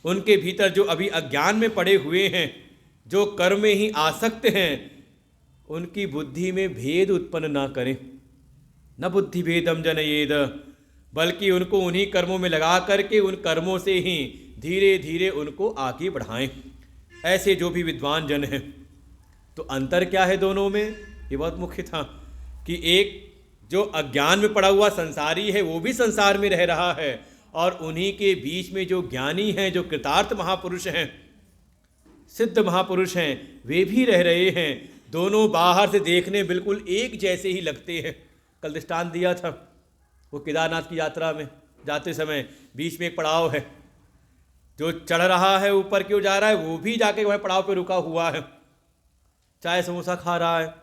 उनके भीतर जो अभी अज्ञान में पड़े हुए हैं, जो कर्म में ही आसक्त हैं, उनकी बुद्धि में भेद उत्पन्न ना करें। न बुद्धि भेदम जनयेद, बल्कि उनको उन्हीं कर्मों में लगा करके उन कर्मों से ही धीरे धीरे उनको आगे बढ़ाएं। ऐसे जो भी विद्वान जन हैं, तो अंतर क्या है दोनों में, ये बहुत मुख्य था कि एक जो अज्ञान में पड़ा हुआ संसारी है वो भी संसार में रह रहा है, और उन्हीं के बीच में जो ज्ञानी हैं, जो कृतार्थ महापुरुष हैं, सिद्ध महापुरुष हैं, वे भी रह रहे हैं। दोनों बाहर से देखने बिल्कुल एक जैसे ही लगते हैं। कल दृष्टांत दिया था, वो केदारनाथ की यात्रा में जाते समय बीच में एक पड़ाव है, जो चढ़ रहा है ऊपर की ओर जा रहा है वो भी जाके वह पड़ाव पे रुका हुआ है, चाय समोसा खा रहा है,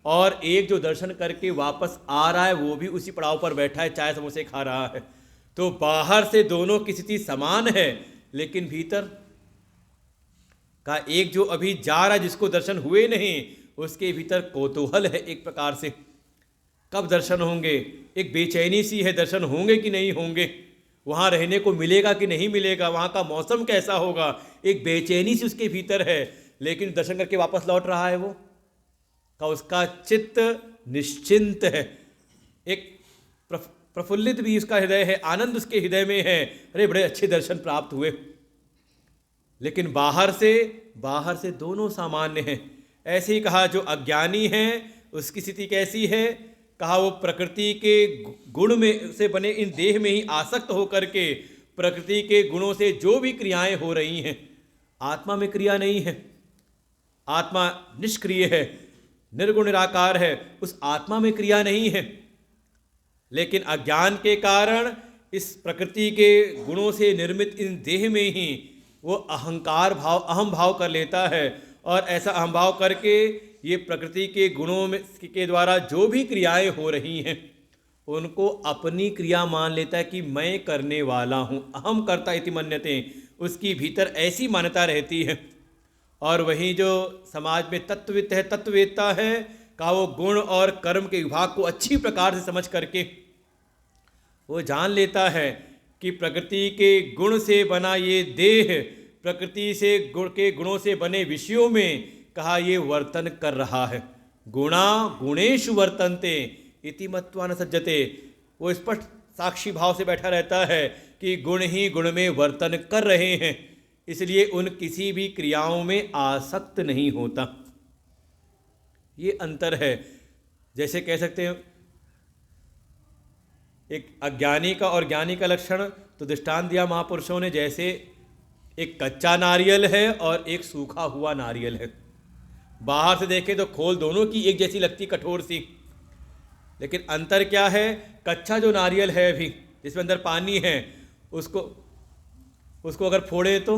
और एक जो दर्शन करके वापस आ रहा है वो भी उसी पड़ाव पर बैठा है, चाय समोसे खा रहा है। तो बाहर से दोनों की स्थिति समान है, लेकिन भीतर का एक जो अभी जा रहा है, जिसको दर्शन हुए नहीं, उसके भीतर कौतूहल है एक प्रकार से, कब दर्शन होंगे। एक बेचैनी सी है, दर्शन होंगे कि नहीं होंगे, वहाँ रहने को मिलेगा कि नहीं मिलेगा, वहाँ का मौसम कैसा होगा, एक बेचैनी सी उसके भीतर है। लेकिन दर्शन करके वापस लौट रहा है वो का उसका चित्त निश्चिंत है, एक प्रफुल्लित भी उसका हृदय है, आनंद उसके हृदय में है, अरे बड़े अच्छे दर्शन प्राप्त हुए। लेकिन बाहर से दोनों सामान्य हैं। ऐसे ही कहा जो अज्ञानी है उसकी स्थिति कैसी है, कहा वो प्रकृति के गुण में से बने इन देह में ही आसक्त होकर के प्रकृति के गुणों से जो भी क्रियाएं हो रही हैं, आत्मा में क्रिया नहीं है, आत्मा निष्क्रिय है, निर्गुण निराकार है, उस आत्मा में क्रिया नहीं है। लेकिन अज्ञान के कारण इस प्रकृति के गुणों से निर्मित इन देह में ही वो अहंकार भाव, अहम भाव कर लेता है, और ऐसा अहम भाव करके ये प्रकृति के गुणों में के द्वारा जो भी क्रियाएं हो रही हैं उनको अपनी क्रिया मान लेता है कि मैं करने वाला हूँ, अहम कर्ता इति मन्यते, उसकी भीतर ऐसी मान्यता रहती है। और वहीं जो समाज में तत्वविद है, तत्ववेत्ता है, का वो गुण और कर्म के विभाग को अच्छी प्रकार से समझ करके वो जान लेता है कि प्रकृति के गुण से बना ये देह प्रकृति से गुणों से बने विषयों में कहा ये वर्तन कर रहा है। गुणा गुणेषु वर्तन्ते इति मत्वा न सज्जते, वो स्पष्ट साक्षी भाव से बैठा रहता है कि गुण ही गुण में वर्तन कर रहे हैं, इसलिए उन किसी भी क्रियाओं में आसक्त नहीं होता। ये अंतर है। जैसे कह सकते हैं एक अज्ञानी का और ज्ञानी का लक्षण, तो दृष्टांत दिया महापुरुषों ने, जैसे एक कच्चा नारियल है और एक सूखा हुआ नारियल है। बाहर से देखें तो खोल दोनों की एक जैसी लगती, कठोर सी, लेकिन अंतर क्या है, कच्चा जो नारियल है अभी जिसमें अंदर पानी है, उसको अगर फोड़े तो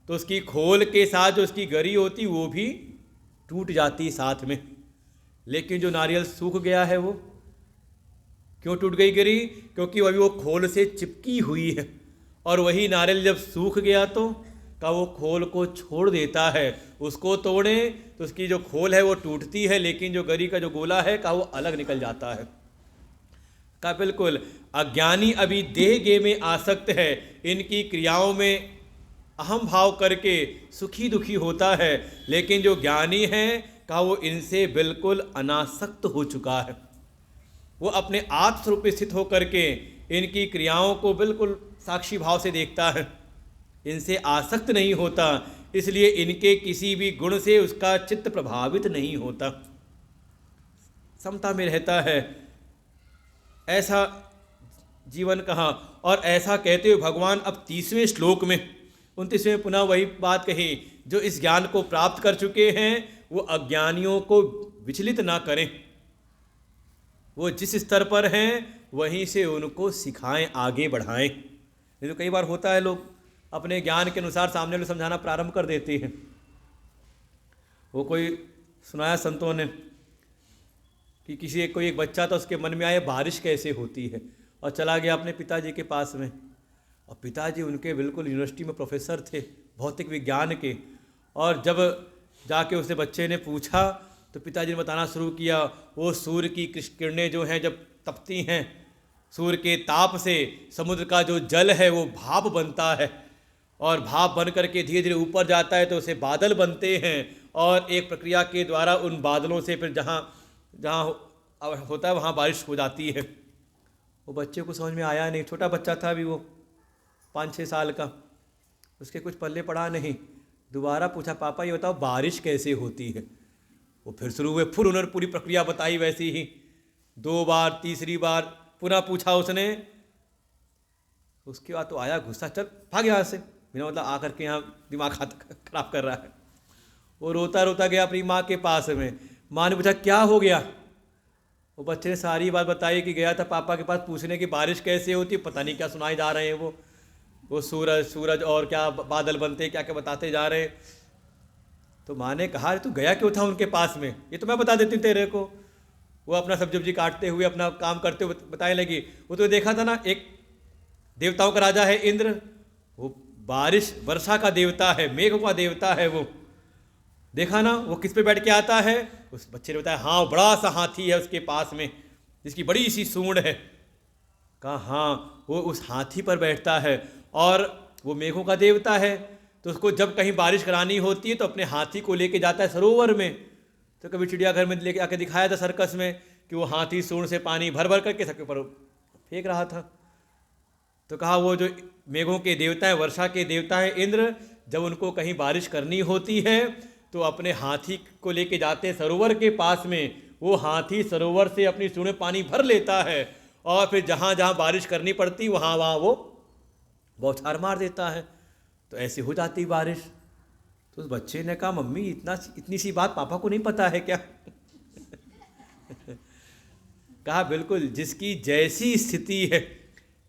उसकी खोल के साथ जो उसकी गरी होती वो भी टूट जाती साथ में। लेकिन जो नारियल सूख गया है वो क्यों टूट गई गरी, क्योंकि अभी वो खोल से चिपकी हुई है। और वही नारियल जब सूख गया तो का वो खोल को छोड़ देता है, उसको तोड़े तो उसकी जो खोल है वो टूटती है, लेकिन जो गरी का जो गोला है का वो अलग निकल जाता है। का बिल्कुल अज्ञानी अभी देह गे में आसक्त है, इनकी क्रियाओं में अहम भाव करके सुखी दुखी होता है, लेकिन जो ज्ञानी है का वो इनसे बिल्कुल अनासक्त हो चुका है। वो अपने आत्मस्वरूप में स्थित होकर के इनकी क्रियाओं को बिल्कुल साक्षी भाव से देखता है, इनसे आसक्त नहीं होता, इसलिए इनके किसी भी गुण से उसका चित्त प्रभावित नहीं होता, समता में रहता है। ऐसा जीवन कहा। और ऐसा कहते हुए भगवान अब 30वें श्लोक में 29वें पुनः वही बात कही, जो इस ज्ञान को प्राप्त कर चुके हैं वो अज्ञानियों को विचलित ना करें, वो जिस स्तर पर हैं वहीं से उनको सिखाएं, आगे बढ़ाएं। ये तो कई बार होता है, लोग अपने ज्ञान के अनुसार सामने वाले समझाना प्रारंभ कर देते हैं। वो कोई सुनाया संतों ने कि कोई एक बच्चा था, उसके मन में आया बारिश कैसे होती है, और चला गया अपने पिताजी के पास में, और पिताजी उनके बिल्कुल यूनिवर्सिटी में प्रोफेसर थे भौतिक विज्ञान के। और जब जाके उससे बच्चे ने पूछा तो पिताजी ने बताना शुरू किया, वो सूर्य की किरणें जो हैं जब तपती हैं, सूर्य के ताप से समुद्र का जो जल है वो भाप बनता है, और भाप बन करके धीरे धीरे ऊपर जाता है तो उसे बादल बनते हैं, और एक प्रक्रिया के द्वारा उन बादलों से फिर जहाँ होता है वहाँ बारिश हो जाती है। वो बच्चे को समझ में आया नहीं, छोटा बच्चा था अभी, वो 5-6 साल का। उसके कुछ पल्ले पड़ा नहीं। दोबारा पूछा, पापा ये बताओ बारिश कैसे होती है? वो फिर शुरू हुए, फिर उन्होंने पूरी प्रक्रिया बताई वैसी ही। 2 बार, तीसरी बार पुनः पूछा उसने। उसके बाद तो आया गुस्सा, चल भाग यहाँ से, बिना मतलब आकर के यहाँ दिमाग खराब कर रहा है। वो रोता रोता गया अपनी माँ के पास में। माँ ने पूछा क्या हो गया? वो बच्चे ने सारी बात बताई कि गया था पापा के पास पूछने की बारिश कैसे होती, पता नहीं क्या सुनाए जा रहे हैं वो सूरज और क्या बादल बनते, क्या क्या बताते जा रहे हैं। तो माँ ने कहा तू गया क्यों था उनके पास में? ये तो मैं बता देती हूँ तेरे को। वो अपना सब्जी काटते हुए अपना काम करते हुए बताने लगी। वो तो देखा था ना, एक देवताओं का राजा है इंद्र, वो बारिश वर्षा का देवता है, मेघों का देवता है। वो देखा ना वो किस पे बैठ के आता है? उस बच्चे ने बताया हाँ, बड़ा सा हाथी है उसके पास में जिसकी बड़ी सी सूंड है। कहा हाँ, वो उस हाथी पर बैठता है और वो मेघों का देवता है। तो उसको जब कहीं बारिश करानी होती है तो अपने हाथी को लेके जाता है सरोवर में। तो कभी चिड़ियाघर में लेके आके दिखाया था सर्कस में कि वो हाथी सूंड से पानी भर भर करके सबके ऊपर फेंक रहा था। तो कहा वो जो मेघों के देवता है, वर्षा के देवता है इंद्र, जब उनको कहीं बारिश करनी होती है तो अपने हाथी को लेके जाते हैं सरोवर के पास में। वो हाथी सरोवर से अपनी सूंड में पानी भर लेता है और फिर जहाँ जहाँ बारिश करनी पड़ती वहाँ वहाँ वो बौछार मार देता है। तो ऐसे हो जाती बारिश। तो उस बच्चे ने कहा मम्मी इतनी सी बात पापा को नहीं पता है क्या? कहा बिल्कुल, जिसकी जैसी स्थिति है,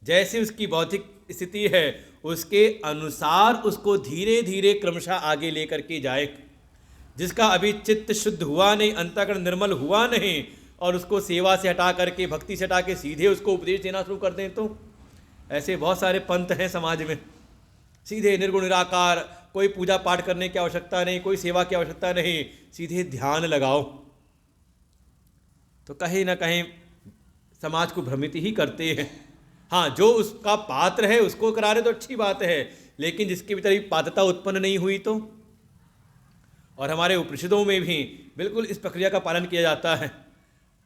जैसी उसकी भौतिक स्थिति है, उसके अनुसार उसको धीरे धीरे क्रमशः आगे लेकर के जाए। जिसका अभी चित्त शुद्ध हुआ नहीं, अंतःकरण निर्मल हुआ नहीं, और उसको सेवा से हटा करके, भक्ति से हटा के सीधे उसको उपदेश देना शुरू कर दें, तो ऐसे बहुत सारे पंथ हैं समाज में। सीधे निर्गुण निराकार, कोई पूजा पाठ करने की आवश्यकता नहीं, कोई सेवा की आवश्यकता नहीं, सीधे ध्यान लगाओ। तो कहीं ना कहीं समाज को भ्रमित ही करते हैं। हाँ, जो उसका पात्र है उसको करा रहे तो अच्छी बात है, लेकिन जिसके भीतर पात्रता उत्पन्न नहीं हुई तो। और हमारे उपनिषदों में भी बिल्कुल इस प्रक्रिया का पालन किया जाता है।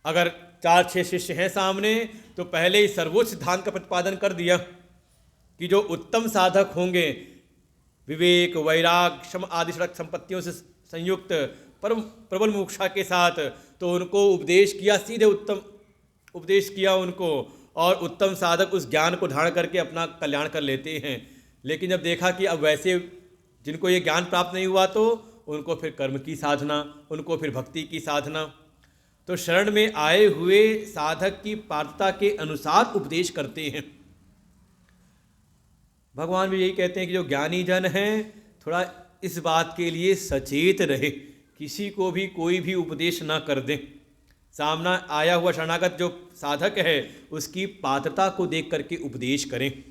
अगर 4-6 शिष्य हैं सामने तो पहले ही सर्वोच्च सिद्धांत का प्रतिपादन कर दिया कि जो उत्तम साधक होंगे, विवेक, वैराग, क्षम आदि षडक संपत्तियों से संयुक्त परम प्रबल मोक्षा के साथ, तो उनको उपदेश किया, सीधे उत्तम उपदेश किया उनको, और उत्तम साधक उस ज्ञान को धारण करके अपना कल्याण कर लेते हैं। लेकिन जब देखा कि अब वैसे जिनको ये ज्ञान प्राप्त नहीं हुआ तो उनको फिर कर्म की साधना, उनको फिर भक्ति की साधना। तो शरण में आए हुए साधक की पात्रता के अनुसार उपदेश करते हैं। भगवान भी यही कहते हैं कि जो ज्ञानी जन हैं थोड़ा इस बात के लिए सचेत रहे, किसी को भी कोई भी उपदेश ना कर दें। सामना आया हुआ शरणागत जो साधक है उसकी पात्रता को देख करके उपदेश करें।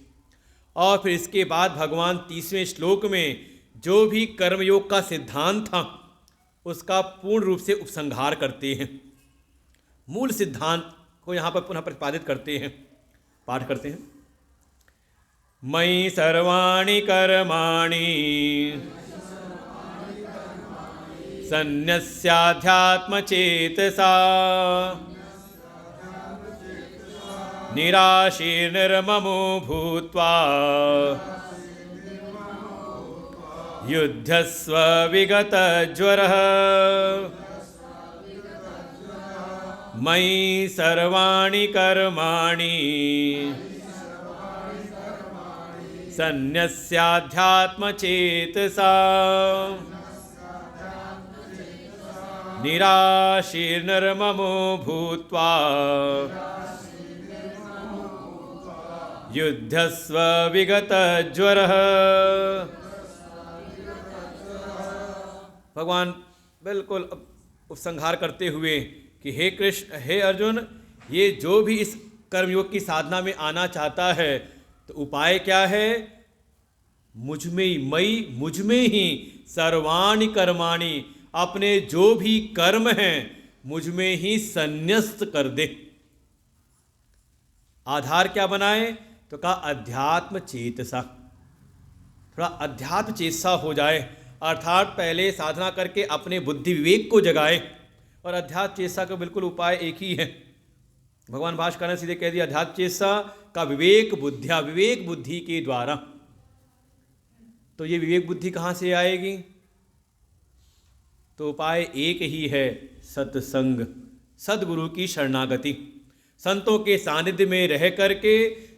और फिर इसके बाद भगवान 30वें श्लोक में जो भी कर्मयोग का सिद्धांत था उसका पूर्ण रूप से उपसंहार करते हैं। मूल सिद्धांत को यहाँ पर पुनः प्रतिपादित करते हैं। पाठ करते हैं। मयि सर्वाणि कर्माणि सन्न्यस्याध्यात्मचेतसा निराशीर्निर्ममो भूत्वा युध्यस्व विगतज्वरः। मयि सर्वाणि कर्माणि सन्न्यस्याध्यात्मचेतसा निराशीर्निर्ममो भूत्वा युध्यस्व विगतज्वरः। भगवान बिल्कुल उपसंहार करते हुए कि हे कृष्ण, हे अर्जुन, ये जो भी इस कर्मयोग की साधना में आना चाहता है तो उपाय क्या है? मुझ में ही सर्वाणि कर्माणि, अपने जो भी कर्म हैं मुझ में ही संन्यस्त कर दे। आधार क्या बनाए? तो कहा अध्यात्म चेतसा, थोड़ा अध्यात्म चेतसा हो जाए, अर्थात पहले साधना करके अपने बुद्धि विवेक को जगाए। और अध्यात्म चेतसा का बिल्कुल उपाय एक ही है। भगवान भाष्कर ने सीधे कह दिया अध्यात्म चेतसा का विवेक बुद्धि के द्वारा। तो ये विवेक बुद्धि कहाँ से आएगी? तो उपाय एक ही है, सत्संग, सद्गुरु की शरणागति। संतों के सानिध्य में रह करके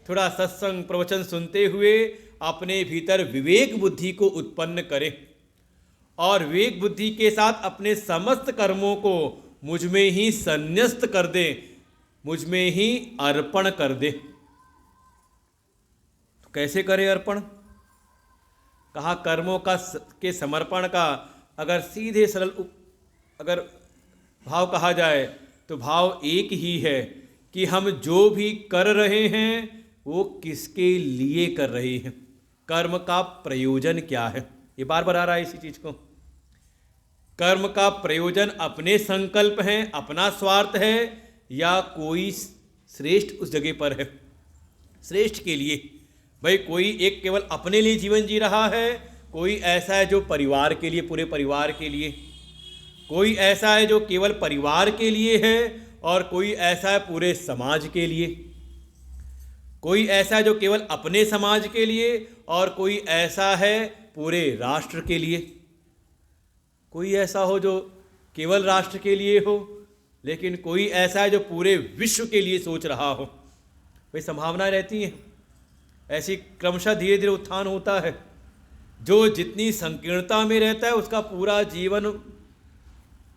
थोड़ा सत्संग प्रवचन सुनते हुए अपने भीतर विवेक बुद्धि को उत्पन्न करें और विवेक बुद्धि के साथ अपने समस्त कर्मों को मुझ में ही संन्यस्त कर दे, मुझ में ही अर्पण कर दे। तो कैसे करें अर्पण? कहा कर्मों के समर्पण का अगर सीधे सरल अगर भाव कहा जाए तो भाव एक ही है कि हम जो भी कर रहे हैं वो किसके लिए कर रहे हैं, कर्म का प्रयोजन क्या है। ये बार बार आ रहा है इसी चीज को। कर्म का प्रयोजन अपने संकल्प हैं, अपना स्वार्थ है, या कोई श्रेष्ठ उस जगह पर है, श्रेष्ठ के लिए। भाई कोई एक केवल अपने लिए जीवन जी रहा है, कोई ऐसा है जो परिवार के लिए, पूरे परिवार के लिए, कोई ऐसा है जो केवल परिवार के लिए है, और कोई ऐसा है पूरे समाज के लिए, कोई ऐसा है जो केवल अपने समाज के लिए, और कोई ऐसा है पूरे राष्ट्र के लिए। कोई ऐसा हो जो केवल राष्ट्र के लिए हो, लेकिन कोई ऐसा है जो पूरे विश्व के लिए सोच रहा हो। भाई संभावनाएं रहती हैं, ऐसी क्रमशः धीरे धीरे उत्थान होता है। जो जितनी संकीर्णता में रहता है उसका पूरा जीवन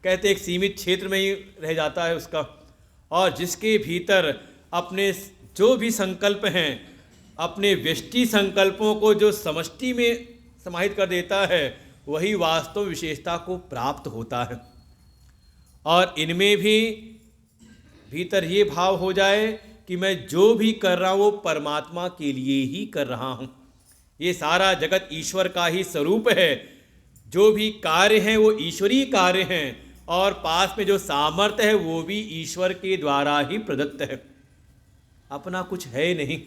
कहते एक सीमित क्षेत्र में ही रह जाता है उसका, और जिसके भीतर अपने जो भी संकल्प हैं, अपने व्यष्टि संकल्पों को जो समष्टि में समाहित कर देता है, वही वास्तव विशेषता को प्राप्त होता है। और इनमें भी भीतर ये भाव हो जाए कि मैं जो भी कर रहा हूँ वो परमात्मा के लिए ही कर रहा हूँ, ये सारा जगत ईश्वर का ही स्वरूप है, जो भी कार्य हैं वो ईश्वरीय कार्य हैं, और पास में जो सामर्थ्य है वो भी ईश्वर के द्वारा ही प्रदत्त है, अपना कुछ है नहीं।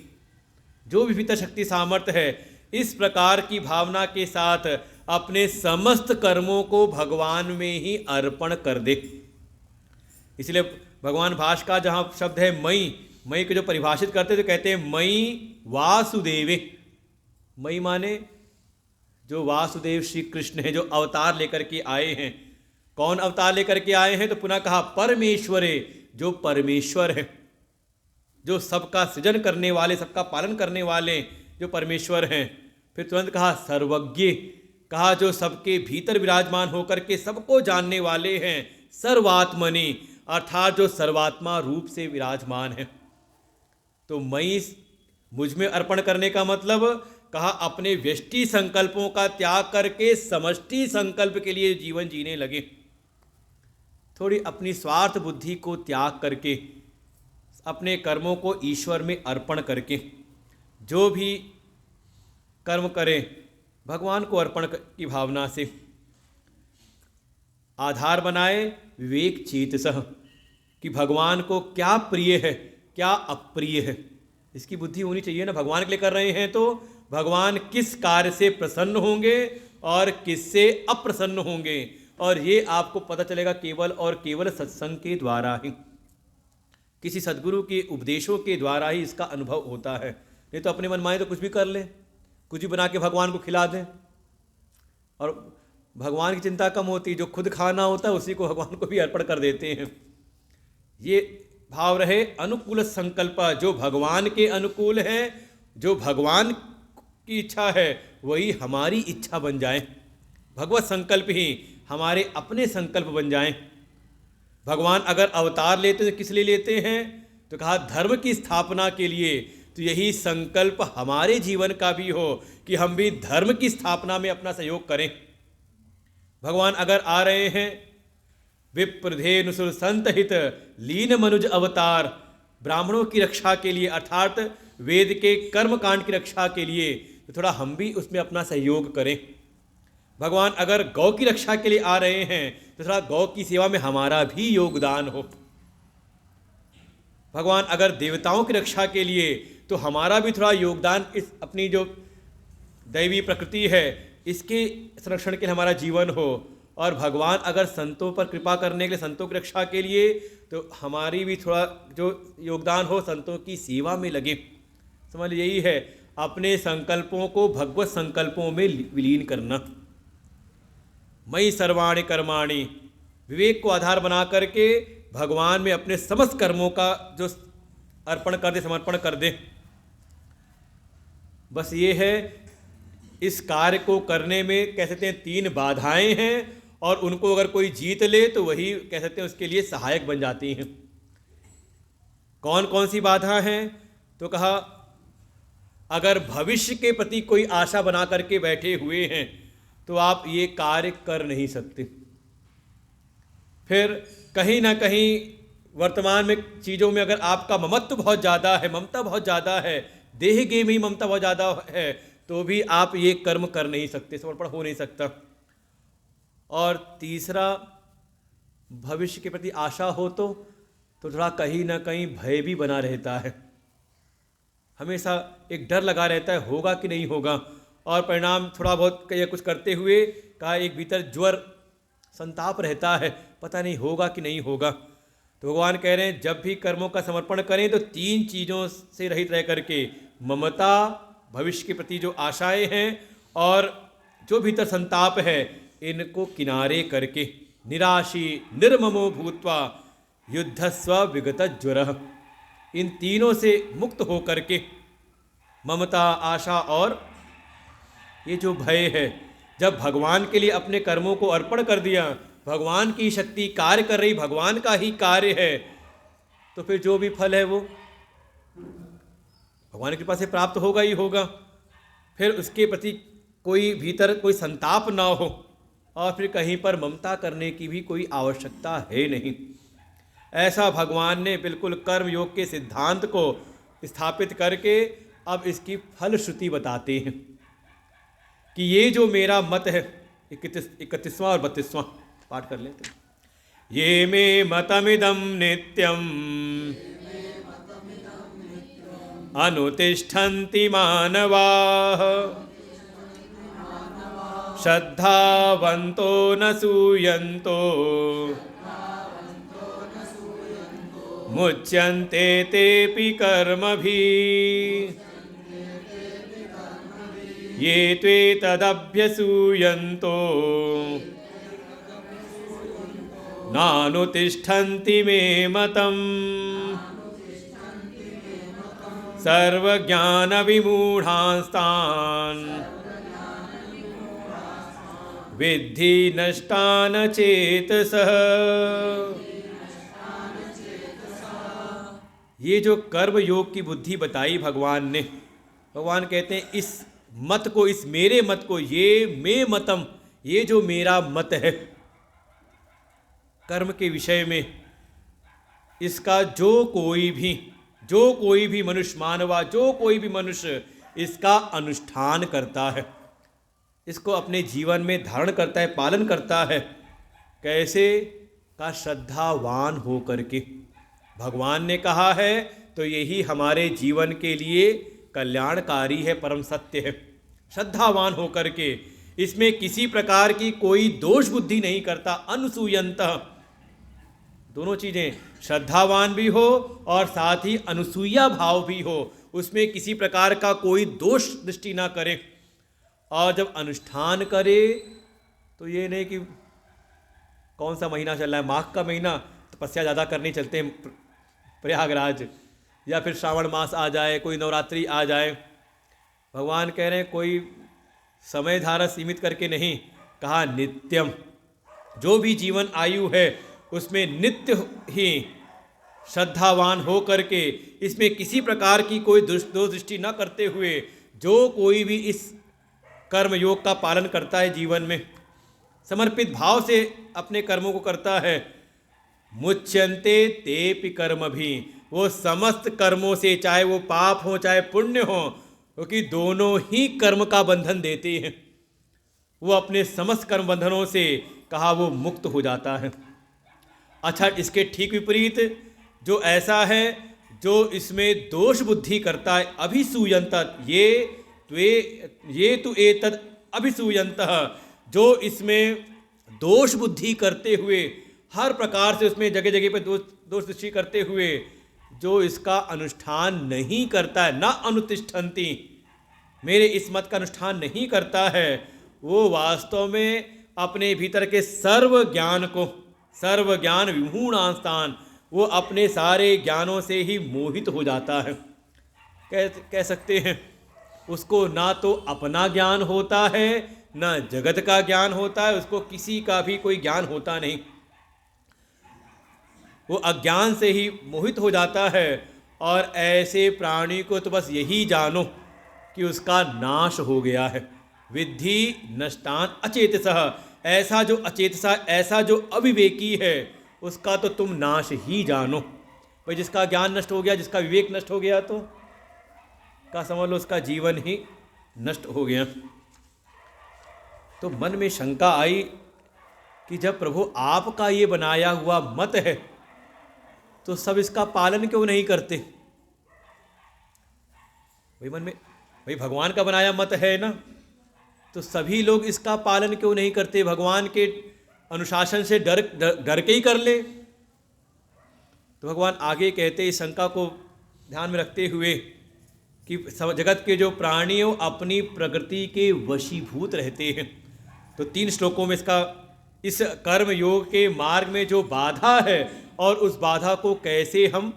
जो भी भीतर शक्ति सामर्थ्य है, इस प्रकार की भावना के साथ अपने समस्त कर्मों को भगवान में ही अर्पण कर दे। इसलिए भगवान भाष्य का जहाँ शब्द है मई, मई को जो परिभाषित करते तो कहते हैं मई वासुदेवे। मई माने जो वासुदेव श्री कृष्ण हैं, जो अवतार लेकर के आए हैं। कौन अवतार लेकर के आए हैं? तो पुनः कहा परमेश्वरे, जो परमेश्वर है, जो सबका सृजन करने वाले, सबका पालन करने वाले जो परमेश्वर हैं। फिर तुरंत कहा सर्वज्ञ, कहा जो सबके भीतर विराजमान होकर के सबको जानने वाले हैं। सर्वात्मनि, अर्थात जो सर्वात्मा रूप से विराजमान है। तो मई मुझ में अर्पण करने का मतलब कहा अपने व्यष्टि संकल्पों का त्याग करके समष्टि संकल्प के लिए जीवन जीने लगे। थोड़ी अपनी स्वार्थ बुद्धि को त्याग करके, अपने कर्मों को ईश्वर में अर्पण करके, जो भी कर्म करें भगवान को अर्पण की भावना से, आधार बनाए विवेक चेतसः, कि भगवान को क्या प्रिय है क्या अप्रिय है, इसकी बुद्धि होनी चाहिए ना। भगवान के लिए कर रहे हैं तो भगवान किस कार्य से प्रसन्न होंगे और किससे अप्रसन्न होंगे, और ये आपको पता चलेगा केवल और केवल सत्संग के द्वारा ही, किसी सद्गुरु के उपदेशों के द्वारा ही इसका अनुभव होता है। नहीं तो अपने मन माने तो कुछ भी कर लें, कुछ भी बना के भगवान को खिला दें, और भगवान की चिंता कम होती, जो खुद खाना होता है उसी को भगवान को भी अर्पण कर देते हैं। ये भाव रहे अनुकूल संकल्प, जो भगवान के अनुकूल है, जो भगवान की इच्छा है वही हमारी इच्छा बन जाए, भगवत संकल्प ही हमारे अपने संकल्प बन जाएं। भगवान अगर अवतार लेते हैं तो किस लिए लेते हैं? तो कहा धर्म की स्थापना के लिए। तो यही संकल्प हमारे जीवन का भी हो कि हम भी धर्म की स्थापना में अपना सहयोग करें। भगवान अगर आ रहे हैं विप्रधेनुसुर संत हित लीन मनुज अवतार, ब्राह्मणों की रक्षा के लिए अर्थात वेद के कर्म कांड की रक्षा के लिए, तो थोड़ा हम भी उसमें अपना सहयोग करें। भगवान अगर गौ की रक्षा के लिए आ रहे हैं तो थोड़ा गौ की सेवा में हमारा भी योगदान हो। भगवान अगर देवताओं की रक्षा के लिए तो हमारा भी थोड़ा योगदान, इस अपनी जो दैवी प्रकृति है इसके संरक्षण के लिए हमारा जीवन हो। और भगवान अगर संतों पर कृपा करने के लिए, संतों की रक्षा के लिए, तो हमारी भी थोड़ा जो योगदान हो संतों की सेवा में लगे। समझ यही है अपने संकल्पों को भगवत संकल्पों में विलीन करना। मयि सर्वाणि कर्माणि, विवेक को आधार बना करके भगवान में अपने समस्त कर्मों का जो अर्पण कर दे, समर्पण कर दे। बस ये है, इस कार्य को करने में कह सकते हैं 3 बाधाएं हैं, और उनको अगर कोई जीत ले तो वही कह सकते हैं उसके लिए सहायक बन जाती हैं। कौन कौन सी बाधा हैं? तो कहा, अगर भविष्य के प्रति कोई आशा बना करके बैठे हुए हैं तो आप ये कार्य कर नहीं सकते। फिर कहीं ना कहीं वर्तमान में चीज़ों में अगर आपका ममत्व बहुत ज़्यादा है, ममता बहुत ज़्यादा है, देह गे में ही ममता बहुत ज़्यादा है, तो भी आप ये कर्म कर नहीं सकते, समर्पण हो नहीं सकता। और तीसरा, भविष्य के प्रति आशा हो तो थोड़ा कहीं ना कहीं भय भी बना रहता है, हमेशा एक डर लगा रहता है, होगा कि नहीं होगा। और परिणाम थोड़ा बहुत कुछ करते हुए का एक भीतर ज्वर संताप रहता है, पता नहीं होगा कि नहीं होगा। तो भगवान कह रहे हैं, जब भी कर्मों का समर्पण करें तो 3 चीज़ों से रहित रह करके, ममता, भविष्य के प्रति जो आशाएं हैं और जो भीतर संताप है, इनको किनारे करके निराशी निर्ममो भूत्वा युद्धस्व विगत ज्वरः, इन तीनों से मुक्त हो करके, ममता, आशा और ये जो भय है, जब भगवान के लिए अपने कर्मों को अर्पण कर दिया, भगवान की शक्ति कार्य कर रही, भगवान का ही कार्य है, तो फिर जो भी फल है वो भगवान की कृपा से प्राप्त होगा ही होगा। फिर उसके प्रति कोई भीतर कोई संताप ना हो, और फिर कहीं पर ममता करने की भी कोई आवश्यकता है नहीं। ऐसा भगवान ने बिल्कुल कर्म योग के सिद्धांत को स्थापित करके अब इसकी फलश्रुति बताते हैं कि ये जो मेरा मत है, 31वां और 32वां पाठ कर लेते हैं। ये मे मतमिदं नित्यम् अनुतिष्ठन्ति मानवाः श्रद्धावन्तो न सूयन्तो मुच्यन्ते तेऽपि कर्मभिः ये त्वेतदभ्यसूयन्तो नानुतिष्ठन्ति मे मतम् सर्वज्ञानविमूढांस्तान् विद्धि नष्टान चेतसः। ये जो कर्म योग की बुद्धि बताई भगवान ने, भगवान कहते हैं इस मत को, इस मेरे मत को, ये मे मतम, ये जो मेरा मत है कर्म के विषय में, इसका जो कोई भी मनुष्य, मानवा जो कोई भी मनुष्य इसका अनुष्ठान करता है, इसको अपने जीवन में धारण करता है, पालन करता है, कैसे का श्रद्धावान हो करके। भगवान ने कहा है तो यही हमारे जीवन के लिए कल्याणकारी है, परम सत्य है। श्रद्धावान हो करके, इसमें किसी प्रकार की कोई दोष बुद्धि नहीं करता, अनुसूयंतः, दोनों चीज़ें, श्रद्धावान भी हो और साथ ही अनुसूया भाव भी हो, उसमें किसी प्रकार का कोई दोष दृष्टि ना करे। और जब अनुष्ठान करे तो ये नहीं कि कौन सा महीना चल रहा है, माघ का महीना, तपस्या ज़्यादा करनी चलते हैं प्रयागराज, या फिर श्रावण मास आ जाए, कोई नवरात्रि आ जाए। भगवान कह रहे हैं कोई समय धारा सीमित करके नहीं, कहा नित्यम, जो भी जीवन आयु है उसमें नित्य ही श्रद्धावान हो करके, इसमें किसी प्रकार की कोई दोष दृष्टि न करते हुए, जो कोई भी इस कर्म योग का पालन करता है, जीवन में समर्पित भाव से अपने कर्मों को करता है, मुच्यन्ते तेऽपि कर्म भी, वो समस्त कर्मों से, चाहे वो पाप हो चाहे पुण्य हो, क्योंकि दोनों ही कर्म का बंधन देते हैं, वो अपने समस्त कर्म बंधनों से कहा वो मुक्त हो जाता है। अच्छा, इसके ठीक विपरीत जो ऐसा है जो इसमें दोष बुद्धि करता है, अभिसूयंत, ये तु एतद अभिसूयंत, जो इसमें दोष बुद्धि करते हुए, हर प्रकार से उसमें जगह जगह पर दोष दृष्टि करते हुए जो इसका अनुष्ठान नहीं करता है, न अनुतिष्ठन्ति, मेरे इस मत का अनुष्ठान नहीं करता है, वो वास्तव में अपने भीतर के सर्व ज्ञान को, सर्व ज्ञान विमूढ़ांस्तान, वो अपने सारे ज्ञानों से ही मोहित हो जाता है। कह सकते हैं उसको ना तो अपना ज्ञान होता है, ना जगत का ज्ञान होता है, उसको किसी का भी कोई ज्ञान होता नहीं। वो अज्ञान से ही मोहित हो जाता है। और ऐसे प्राणी को तो बस यही जानो कि उसका नाश हो गया है। विद्धि नष्टान अचेतसः, ऐसा जो अचेतसा, ऐसा जो अविवेकी है, उसका तो तुम नाश ही जानो। भाई जिसका ज्ञान नष्ट हो गया, जिसका विवेक नष्ट हो गया, तो का समझ लो उसका जीवन ही नष्ट हो गया। तो मन में शंका आई कि जब प्रभु आपका ये बनाया हुआ मत है, तो सब इसका पालन क्यों नहीं करते? भाई मन में, भाई भगवान का बनाया मत है ना, तो सभी लोग इसका पालन क्यों नहीं करते? भगवान के अनुशासन से डर के ही कर ले। तो भगवान आगे कहते इस शंका को ध्यान में रखते हुए कि जगत के जो प्राणी हो अपनी प्रकृति के वशीभूत रहते हैं। तो 3 श्लोकों में इसका, इस कर्म योग के मार्ग में जो बाधा है और उस बाधा को कैसे हम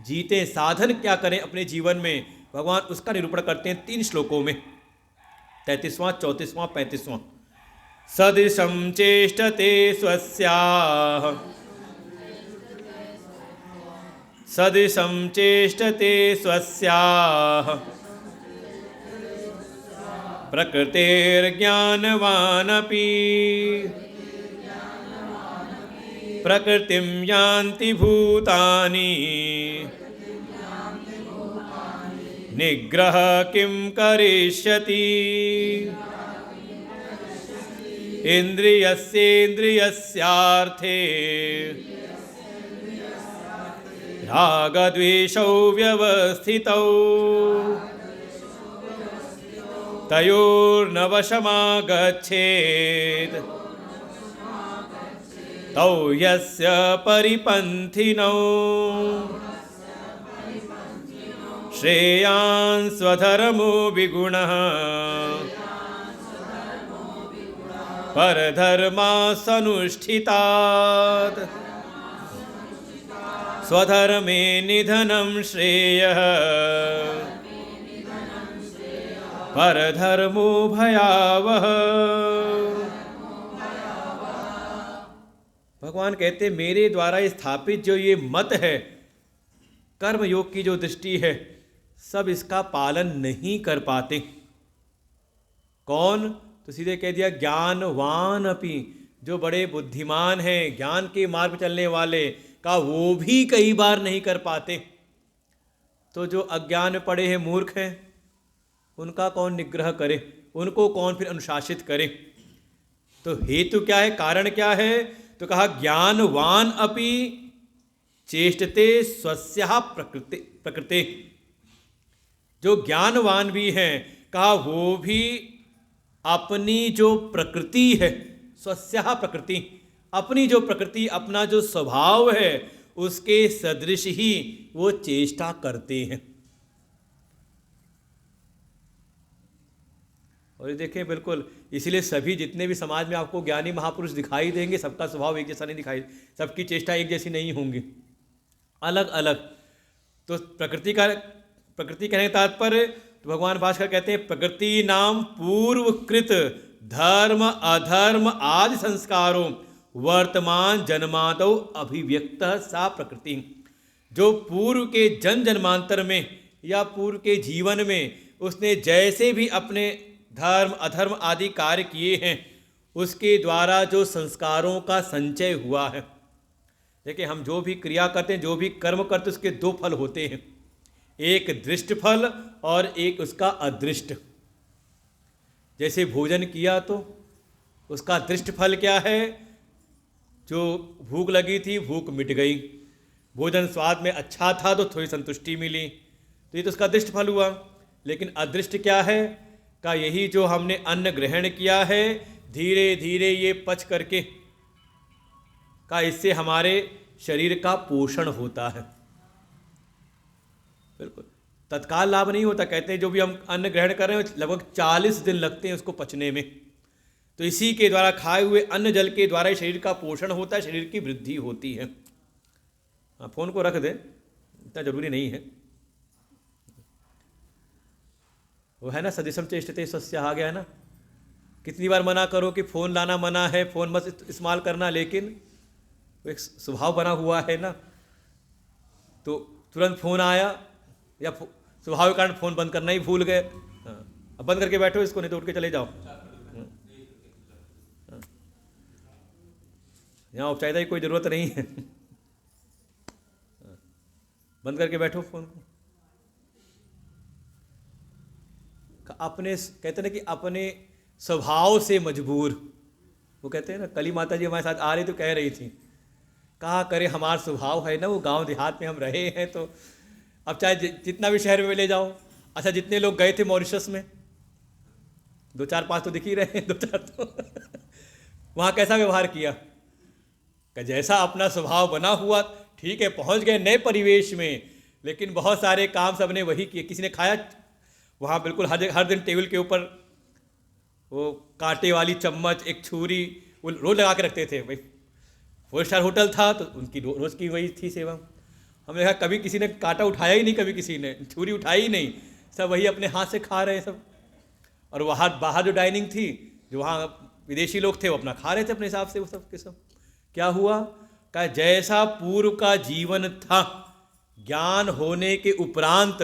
जीते, साधन क्या करें अपने जीवन में, भगवान उसका निरूपण करते हैं 3 श्लोकों में, 33वां, 34वां, 35वां। सदृशं चेष्टते स्वस्याः, सदृशं चेष्टते स्वस्याः, प्रकृतेर्ज्ञानवानपि प्रकृतिं यान्ति भूतानि, निग्रह किं करिष्यति, इन्द्रियस्येन्द्रियस्यार्थे रागद्वेषौ व्यवस्थितौ, तयोर्न वशमागच्छेत् तौ यस्य परिपन्थिनौ, श्रेयान् स्वधर्मो विगुणः परधर्मासनुष्ठितात्, स्वधर्मे निधनं श्रेयः परधर्मो भयावह। भगवान कहते मेरे द्वारा स्थापित जो ये मत है, कर्म योग की जो दृष्टि है, सब इसका पालन नहीं कर पाते। कौन? तो सीधे कह दिया ज्ञानवान अपि, जो बड़े बुद्धिमान हैं, ज्ञान के मार्ग चलने वाले का, वो भी कई बार नहीं कर पाते। तो जो अज्ञान में पड़े हैं, मूर्ख हैं, उनका कौन निग्रह करे, उनको कौन फिर अनुशासित करे? तो हेतु क्या है, कारण क्या है? तो कहा ज्ञानवान अपि चेष्टते स्वस्याः प्रकृते, जो ज्ञानवान भी हैं, कहा वो भी अपनी जो प्रकृति है, स्वस्याः प्रकृति, अपनी जो प्रकृति, अपना जो स्वभाव है, उसके सदृश ही वो चेष्टा करते हैं। और ये देखें, बिल्कुल इसीलिए सभी जितने भी समाज में आपको ज्ञानी महापुरुष दिखाई देंगे, सबका स्वभाव एक जैसा नहीं दिखाई, सबकी चेष्टा एक जैसी नहीं होंगी, अलग अलग। तो प्रकृति कहने का तात्पर्य, तो भगवान भास्कर कहते हैं प्रकृति नाम पूर्वकृत धर्म अधर्म आदि संस्कारों वर्तमान जन्मादौ अभिव्यक्त सा प्रकृति, जो पूर्व के जन्मांतर में या पूर्व के जीवन में उसने जैसे भी अपने धर्म अधर्म आदि कार्य किए हैं, उसके द्वारा जो संस्कारों का संचय हुआ है। देखिए, हम जो भी क्रिया करते हैं, जो भी कर्म करते हैं, उसके 2 फल होते हैं, एक दृष्ट फल और एक उसका अदृष्ट। जैसे भोजन किया तो उसका दृष्ट फल क्या है? जो भूख लगी थी, भूख मिट गई, भोजन स्वाद में अच्छा था तो थोड़ी संतुष्टि मिली, तो ये तो उसका दृष्ट फल हुआ। लेकिन अदृष्ट क्या है? का यही जो हमने अन्न ग्रहण किया है, धीरे धीरे ये पच करके का इससे हमारे शरीर का पोषण होता है। बिल्कुल, तत्काल लाभ नहीं होता। कहते हैं जो भी हम अन्न ग्रहण कर रहे हैं लगभग 40 दिन लगते हैं उसको पचने में। तो इसी के द्वारा खाए हुए अन्न जल के द्वारा ही शरीर का पोषण होता है, शरीर की वृद्धि होती है। हाँ, फोन को रख दे, इतना जरूरी नहीं है। वो है ना, सदिशम चेष्टते स्वस्य, आ गया है ना। कितनी बार मना करो कि फ़ोन लाना मना है, फ़ोन मत इस्तेमाल करना, लेकिन वो एक स्वभाव बना हुआ है ना। तो तुरंत फ़ोन आया या स्वभाव के कारण फ़ोन बंद करना ही भूल गए। हाँ, अब बंद करके बैठो इसको, नहीं तो उठ के चले जाओ। यहाँ औपचारिकता की कोई ज़रूरत नहीं है। बंद करके बैठो फ़ोन को। अपने कहते ना कि अपने स्वभाव से मजबूर, वो कहते हैं ना, कली माता जी हमारे साथ आ रही तो कह रही थी, कहा करे हमारा स्वभाव है ना, वो गांव देहात में हम रहे हैं, तो अब चाहे जितना भी शहर में ले जाओ। अच्छा, जितने लोग गए थे मॉरिशस में, 2-4-5 तो दिख ही रहे हैं, 2-4 तो वहाँ कैसा व्यवहार किया कि जैसा अपना स्वभाव बना हुआ, ठीक है पहुँच गए नए परिवेश में, लेकिन बहुत सारे काम सबने वही किए। किसी ने खाया वहाँ बिल्कुल हर दिन टेबल के ऊपर वो कांटे वाली चम्मच, एक छुरी, वो रोज़ लगा के रखते थे। भाई 4 स्टार होटल था तो उनकी रोज़ की वही थी सेवा। हमने कहा कभी किसी ने कांटा उठाया ही नहीं, कभी किसी ने छुरी उठाई ही नहीं, सब वही अपने हाथ से खा रहे सब। और वहाँ बाहर जो डाइनिंग थी, जो वहाँ विदेशी लोग थे, वो अपना खा रहे थे अपने हिसाब से, वो सब के सब। क्या हुआ, का जैसा पूर्व का जीवन था, ज्ञान होने के उपरांत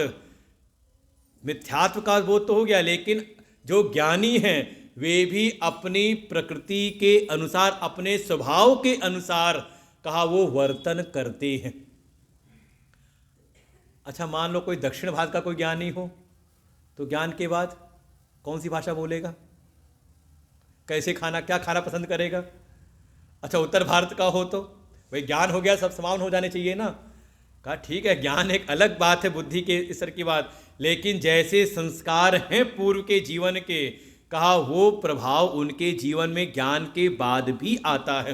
मिथ्यात्व का बोध तो हो गया, लेकिन जो ज्ञानी हैं वे भी अपनी प्रकृति के अनुसार, अपने स्वभाव के अनुसार कहा वो वर्तन करते हैं। अच्छा, मान लो कोई दक्षिण भारत का कोई ज्ञानी हो, तो ज्ञान के बाद कौन सी भाषा बोलेगा, कैसे खाना, क्या खाना पसंद करेगा। अच्छा, उत्तर भारत का हो तो भाई ज्ञान हो गया, सब समान हो जाने चाहिए ना। कहा ठीक है, ज्ञान एक अलग बात है, बुद्धि के स्तर की बात, लेकिन जैसे संस्कार हैं पूर्व के जीवन के, कहा वो प्रभाव उनके जीवन में ज्ञान के बाद भी आता है।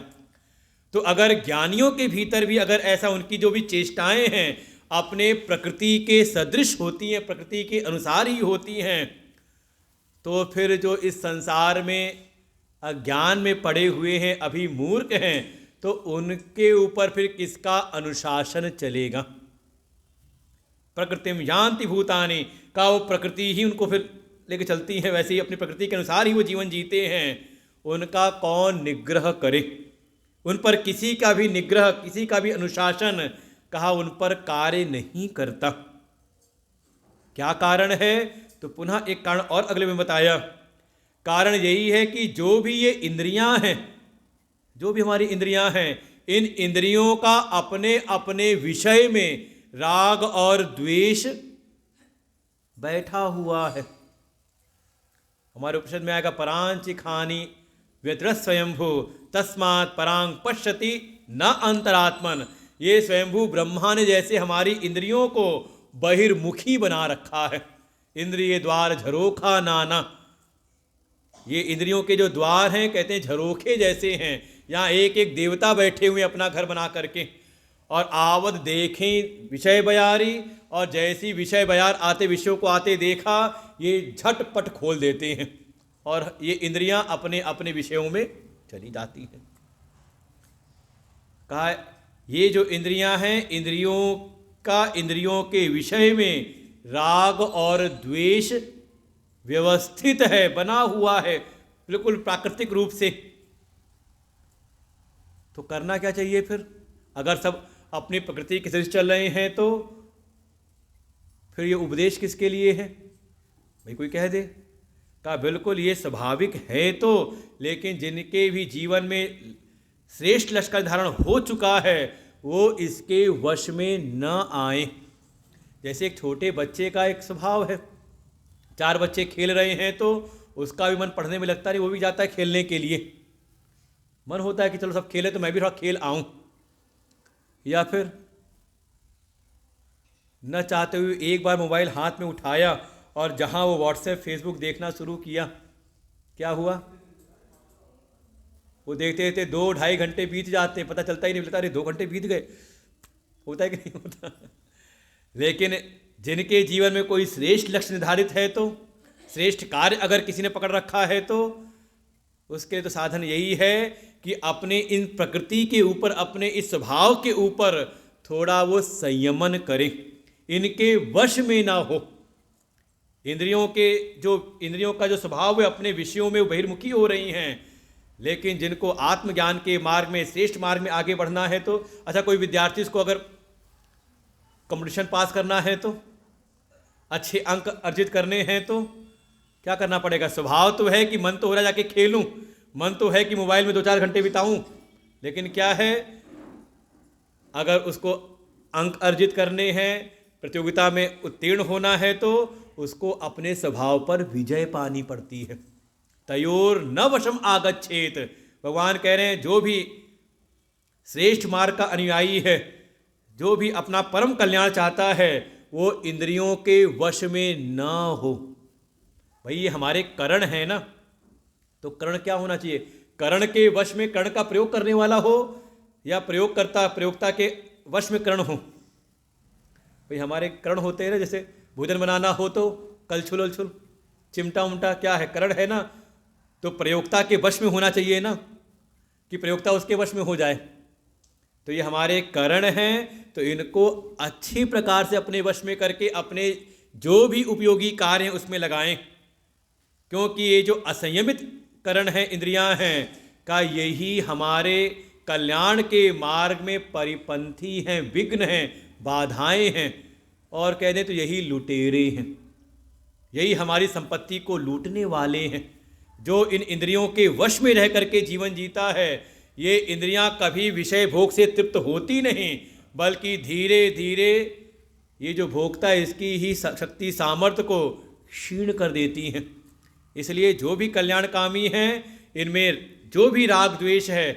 तो अगर ज्ञानियों के भीतर भी अगर ऐसा, उनकी जो भी चेष्टाएं हैं अपने प्रकृति के सदृश होती हैं, प्रकृति के अनुसार ही होती हैं, तो फिर जो इस संसार में अज्ञान में पड़े हुए हैं, अभी मूर्ख हैं, तो उनके ऊपर फिर किसका अनुशासन चलेगा। प्रकृतिम यान्ति भूतानि, का वो प्रकृति ही उनको फिर लेके चलती है, वैसे ही अपनी प्रकृति के अनुसार ही वो जीवन जीते हैं। उनका कौन निग्रह करे, उन पर किसी का भी निग्रह, किसी का भी अनुशासन कहा उन पर कार्य नहीं करता। क्या कारण है, तो पुनः एक कारण और अगले में बताया। कारण यही है कि जो भी ये इंद्रियां हैं, जो भी हमारी इंद्रियां हैं, इन इंद्रियों का अपने अपने विषय में राग और द्वेष बैठा हुआ है। हमारे उपनिषद में आएगा परांचि खानी व्यद्रस स्वयंभू तस्मात् परांग पश्यति न अंतरात्मन। ये स्वयंभू ब्रह्मा ने जैसे हमारी इंद्रियों को बहिर्मुखी बना रखा है, इंद्रिय द्वार झरोखा नाना। ये इंद्रियों के जो द्वार हैं कहते हैं झरोखे जैसे हैं, यहाँ एक एक देवता बैठे हुए अपना घर बना करके, और आवद देखें विषय बयारी, और जैसी विषय बयार आते, विषयों को आते देखा, ये झटपट खोल देते हैं और ये इंद्रियां अपने अपने विषयों में चली जाती हैं। कहा ये जो इंद्रियां हैं, इंद्रियों का इंद्रियों के विषय में राग और द्वेष व्यवस्थित है, बना हुआ है बिल्कुल प्राकृतिक रूप से। तो करना क्या चाहिए फिर, अगर सब अपनी प्रकृति के से चल रहे हैं, तो फिर ये उपदेश किसके लिए है। भाई कोई कह दे, कहा बिल्कुल ये स्वाभाविक है तो, लेकिन जिनके भी जीवन में श्रेष्ठ लक्ष्य धारण हो चुका है वो इसके वश में न आए। जैसे एक छोटे बच्चे का एक स्वभाव है, 4 बच्चे खेल रहे हैं तो उसका भी मन पढ़ने में लगता नहीं, वो भी जाता है खेलने के लिए, मन होता है कि चलो सब खेले तो मैं भी थोड़ा खेल आऊं। या फिर न चाहते हुए एक बार मोबाइल हाथ में उठाया और जहां वो व्हाट्सएप फेसबुक देखना शुरू किया, क्या हुआ, वो देखते देखते 2-2.5 घंटे बीत जाते हैं, पता चलता ही नहीं, लगता अरे 2 घंटे बीत गए, होता है कि नहीं होता। लेकिन जिनके जीवन में कोई श्रेष्ठ लक्ष्य निर्धारित है, तो श्रेष्ठ कार्य अगर किसी ने पकड़ रखा है, तो उसके तो साधन यही है कि अपने इन प्रकृति के ऊपर, अपने इस स्वभाव के ऊपर थोड़ा वो संयमन करे, इनके वश में ना हो। इंद्रियों का जो स्वभाव है, अपने विषयों में बहिर्मुखी हो रही हैं। लेकिन जिनको आत्मज्ञान के मार्ग में, श्रेष्ठ मार्ग में आगे बढ़ना है, तो अच्छा, कोई विद्यार्थी उसको अगर कंपटीशन पास करना है, तो अच्छे अंक अर्जित करने हैं, तो क्या करना पड़ेगा? स्वभाव तो है कि मन तो हो रहा है जाके खेलूं, मन तो है कि मोबाइल में 2-4 घंटे बिताऊं, लेकिन क्या है, अगर उसको अंक अर्जित करने हैं, प्रतियोगिता में उत्तीर्ण होना है, तो उसको अपने स्वभाव पर विजय पानी पड़ती है। तयोर न वशम आगच्छेत। भगवान कह रहे हैं, जो भी श्रेष्ठ मार्ग का अनुयायी है, जो भी अपना परम कल्याण चाहता है, वो इंद्रियों के वश में न हो। भाई ये हमारे करण है ना, तो करण क्या होना चाहिए? करण के वश में कर्ण का प्रयोग करने वाला हो, या प्रयोक्ता के वश में कर्ण हो। भाई हमारे कर्ण होते हैं ना, जैसे भोजन बनाना हो तो कलछुल उलछुल, चिमटा उमटा, क्या है? करण है ना। तो प्रयोक्ता के वश में होना चाहिए ना, कि प्रयोक्ता उसके वश में हो जाए। तो ये हमारे करण हैं, तो इनको अच्छी प्रकार से अपने वश में करके अपने जो भी उपयोगी कार्य हैं उसमें लगाएं, क्योंकि ये जो असंयमित करण है, इंद्रियां हैं, का यही हमारे कल्याण के मार्ग में परिपंथी हैं, विघ्न हैं, बाधाएं हैं, और कह दें तो यही लुटेरे हैं, यही हमारी संपत्ति को लूटने वाले हैं। जो इन इंद्रियों के वश में रह करके जीवन जीता है, ये इंद्रियां कभी विषय भोग से तृप्त होती नहीं, बल्कि धीरे धीरे ये जो भोक्ता है, इसकी ही शक्ति सामर्थ्य को क्षीण कर देती हैं। इसलिए जो भी कल्याणकामी हैं, इनमें जो भी राग द्वेष है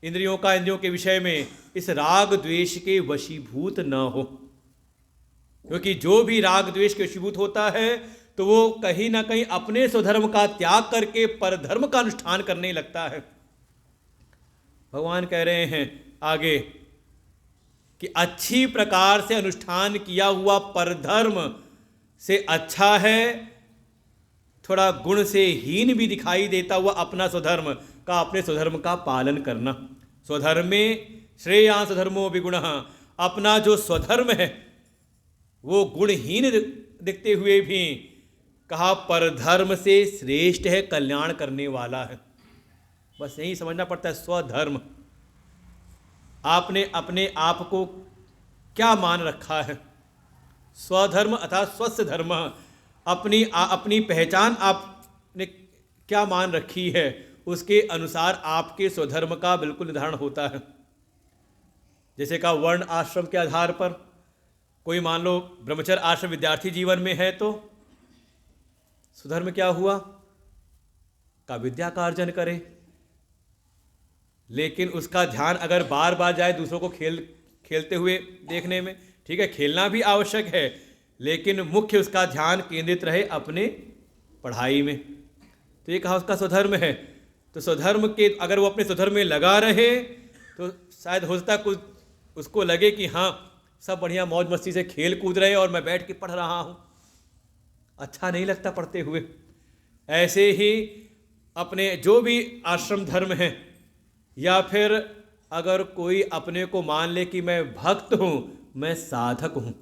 इंद्रियों के विषय में, इस राग द्वेष के वशीभूत न हो। क्योंकि जो भी राग द्वेष के वशीभूत होता है, तो वो कहीं ना कहीं अपने स्वधर्म का त्याग करके परधर्म का अनुष्ठान करने लगता है। भगवान कह रहे हैं आगे कि अच्छी प्रकार से अनुष्ठान किया हुआ परधर्म से अच्छा है थोड़ा गुण से हीन भी दिखाई देता हुआ अपने स्वधर्म का पालन करना। स्वधर्मे श्रेयांस धर्मो विगुणः। अपना जो स्वधर्म है वो गुणहीन दिखते हुए भी कहा परधर्म से श्रेष्ठ है, कल्याण करने वाला है। बस यही समझना पड़ता है। स्वधर्म, आपने अपने आप को क्या मान रखा है? स्वधर्म अर्थात स्वस्य धर्म, अपनी पहचान आपने क्या मान रखी है, उसके अनुसार आपके स्वधर्म का बिल्कुल निर्धारण होता है। जैसे का वर्ण आश्रम के आधार पर कोई मान लो ब्रह्मचर्य आश्रम विद्यार्थी जीवन में है, तो स्वधर्म क्या हुआ? का विद्या का अर्जन करे, लेकिन उसका ध्यान अगर बार बार जाए दूसरों को खेलते हुए देखने में, ठीक है, खेलना भी आवश्यक है, लेकिन मुख्य उसका ध्यान केंद्रित रहे अपने पढ़ाई में। तो ये कहा उसका स्वधर्म है। तो स्वधर्म के अगर वो अपने स्वधर्म में लगा रहे तो शायद हो सकता कुछ उसको लगे कि हाँ सब बढ़िया मौज मस्ती से खेल कूद रहे और मैं बैठ के पढ़ रहा हूँ, अच्छा नहीं लगता पढ़ते हुए। ऐसे ही अपने जो भी आश्रम धर्म है, या फिर अगर कोई अपने को मान ले कि मैं भक्त हूँ, मैं साधक हूँ,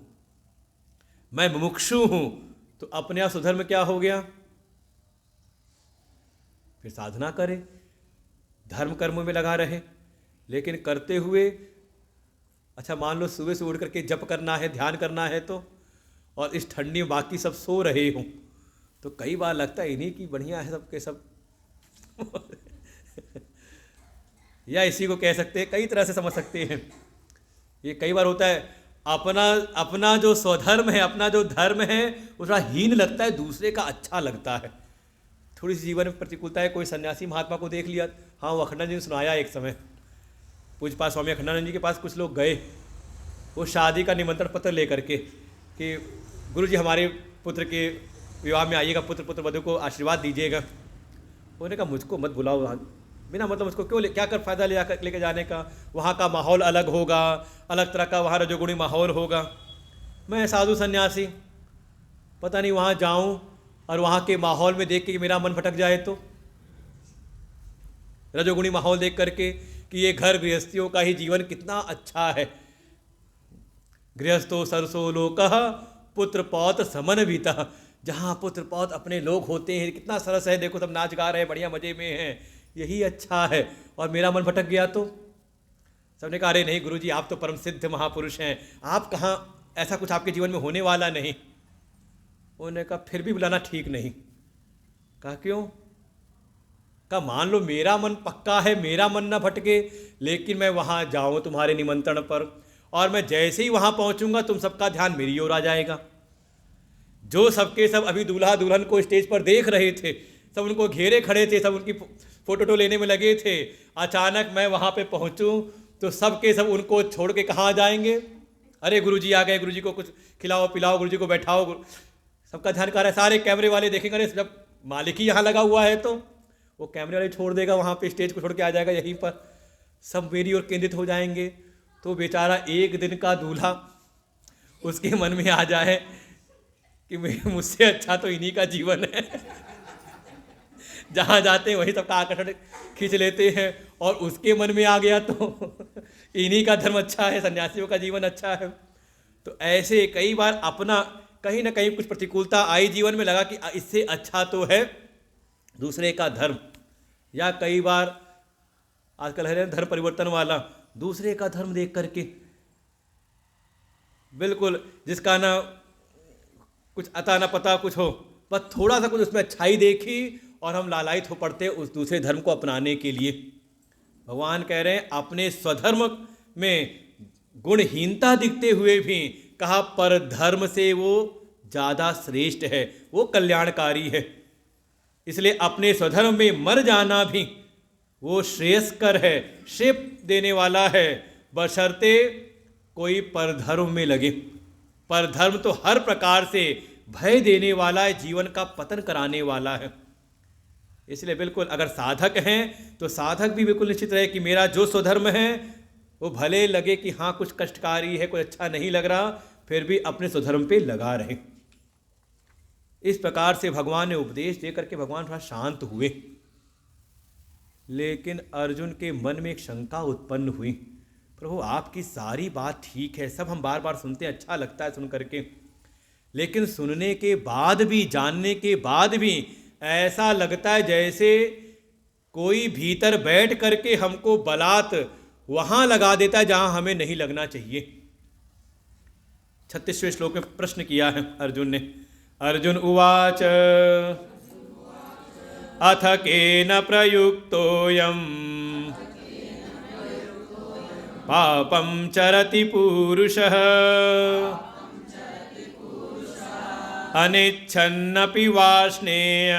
मैं मुमुक्षु हूँ, तो अपने आप स्वधर्म क्या हो गया? फिर साधना करे, धर्म कर्मों में लगा रहे, लेकिन करते हुए अच्छा मान लो सुबह से उठ करके जप करना है, ध्यान करना है, तो और इस ठंडी में बाकी सब सो रहे हों, तो कई बार लगता है इन्हीं की बढ़िया है सबके सब या इसी को कह सकते हैं, कई तरह से समझ सकते हैं। ये कई बार होता है अपना जो स्वधर्म है, अपना जो धर्म है वो थोड़ा हीन लगता है, दूसरे का अच्छा लगता है। थोड़ी सी जीवन में प्रतिकूलता है। कोई सन्यासी महात्मा को देख लिया, हाँ वो अखंडानंद जी ने सुनाया एक समय, पूज्यपाद स्वामी अखंडानंद जी के पास कुछ लोग गए, वो शादी का निमंत्रण पत्र लेकर के कि गुरु जी हमारे पुत्र के विवाह में आइएगा, पुत्र वधू को आशीर्वाद दीजिएगा। उन्होंने कहा मुझको मत बुलाओ, बिना मतलब मुझको क्यों क्या कर फायदा लेके जाने का, वहाँ का माहौल अलग होगा, अलग तरह का वहाँ रजोगुणी माहौल होगा। मैं साधु सन्यासी, पता नहीं वहाँ जाऊँ और वहाँ के माहौल में देख के मेरा मन भटक जाए तो, रजोगुणी माहौल देख करके कि ये घर गृहस्थियों का ही जीवन कितना अच्छा है। गृहस्थो सरसो लोकः पुत्र पौत्र समन्वितः, जहाँ पुत्र पौत्र अपने लोग होते हैं, कितना सरस है, देखो सब नाच गा रहे हैं, बढ़िया मज़े में हैं, यही अच्छा है। और मेरा मन भटक गया तो सबने कहा अरे नहीं गुरुजी, आप तो परम सिद्ध महापुरुष हैं, आप कहाँ, ऐसा कुछ आपके जीवन में होने वाला नहीं। उन्होंने कहा फिर भी बुलाना ठीक नहीं। कहा क्यों? कहा मान लो मेरा मन पक्का है, मेरा मन ना भटके, लेकिन मैं वहाँ जाऊँ तुम्हारे निमंत्रण पर, और मैं जैसे ही वहाँ पहुँचूंगा तुम सबका ध्यान मेरी ओर आ जाएगा। जो सबके सब अभी दूल्हा दुल्हन को स्टेज पर देख रहे थे, सब उनको घेरे खड़े थे, सब उनकी फ़ोटो लेने में लगे थे, अचानक मैं वहाँ पे पहुँचूँ तो सबके सब उनको छोड़ के कहाँ जाएंगे? अरे गुरुजी आ गए, गुरुजी को कुछ खिलाओ पिलाओ, गुरुजी को बैठाओ। सबका ध्यान कर रहा है, सारे कैमरे वाले देखेंगे, अरे जब मालिक ही यहाँ लगा हुआ है तो वो कैमरे वाले छोड़ देगा, वहाँ पे स्टेज को छोड़ के आ जाएगा, यहीं पर सब मेरी ओर केंद्रित हो जाएंगे। तो बेचारा एक दिन का दूल्हा, उसके मन में आ जाए कि मुझसे अच्छा तो इन्हीं का जीवन है। जहाँ जाते हैं वहीं सबका आकर्षण खींच लेते हैं, और उसके मन में आ गया तो इन्हीं का धर्म अच्छा है, सन्यासियों का जीवन अच्छा है। तो ऐसे कई बार अपना कहीं ना कहीं कुछ प्रतिकूलता आई जीवन में, लगा कि इससे अच्छा तो है दूसरे का धर्म, या कई बार आजकल है धर्म परिवर्तन वाला, दूसरे का धर्म देख करके बिल्कुल जिसका ना कुछ अता ना पता कुछ हो, बस थोड़ा सा कुछ उसमें अच्छाई देखी और हम लालायित हो पड़ते उस दूसरे धर्म को अपनाने के लिए। भगवान कह रहे हैं अपने स्वधर्म में गुणहीनता दिखते हुए भी कहा पर धर्म से वो ज़्यादा श्रेष्ठ है, वो कल्याणकारी है, इसलिए अपने स्वधर्म में मर जाना भी वो श्रेयस्कर है, श्रेय देने वाला है, बशर्ते कोई परधर्म में लगे। परधर्म तो हर प्रकार से भय देने वाला है, जीवन का पतन कराने वाला है। इसलिए बिल्कुल अगर साधक हैं तो साधक भी बिल्कुल निश्चित रहे कि मेरा जो स्वधर्म है वो भले लगे कि हाँ कुछ कष्टकारी है, कुछ अच्छा नहीं लग रहा, फिर भी अपने स्वधर्म पे लगा रहे। इस प्रकार से भगवान ने उपदेश दे करके भगवान थोड़ा शांत हुए। लेकिन अर्जुन के मन में एक शंका उत्पन्न हुई, प्रभु आपकी सारी बात ठीक है, सब हम बार बार सुनते हैं, अच्छा लगता है सुन करके, लेकिन सुनने के बाद भी, जानने के बाद भी ऐसा लगता है जैसे कोई भीतर बैठ करके हमको बलात् वहां लगा देता है जहां हमें नहीं लगना चाहिए। 36वें श्लोक में प्रश्न किया है अर्जुन ने। अर्जुन उवाच अथ केन प्रयुक्तोऽयं पापं चरति पूरुषः अनिच्छन्नपि वाष्णेय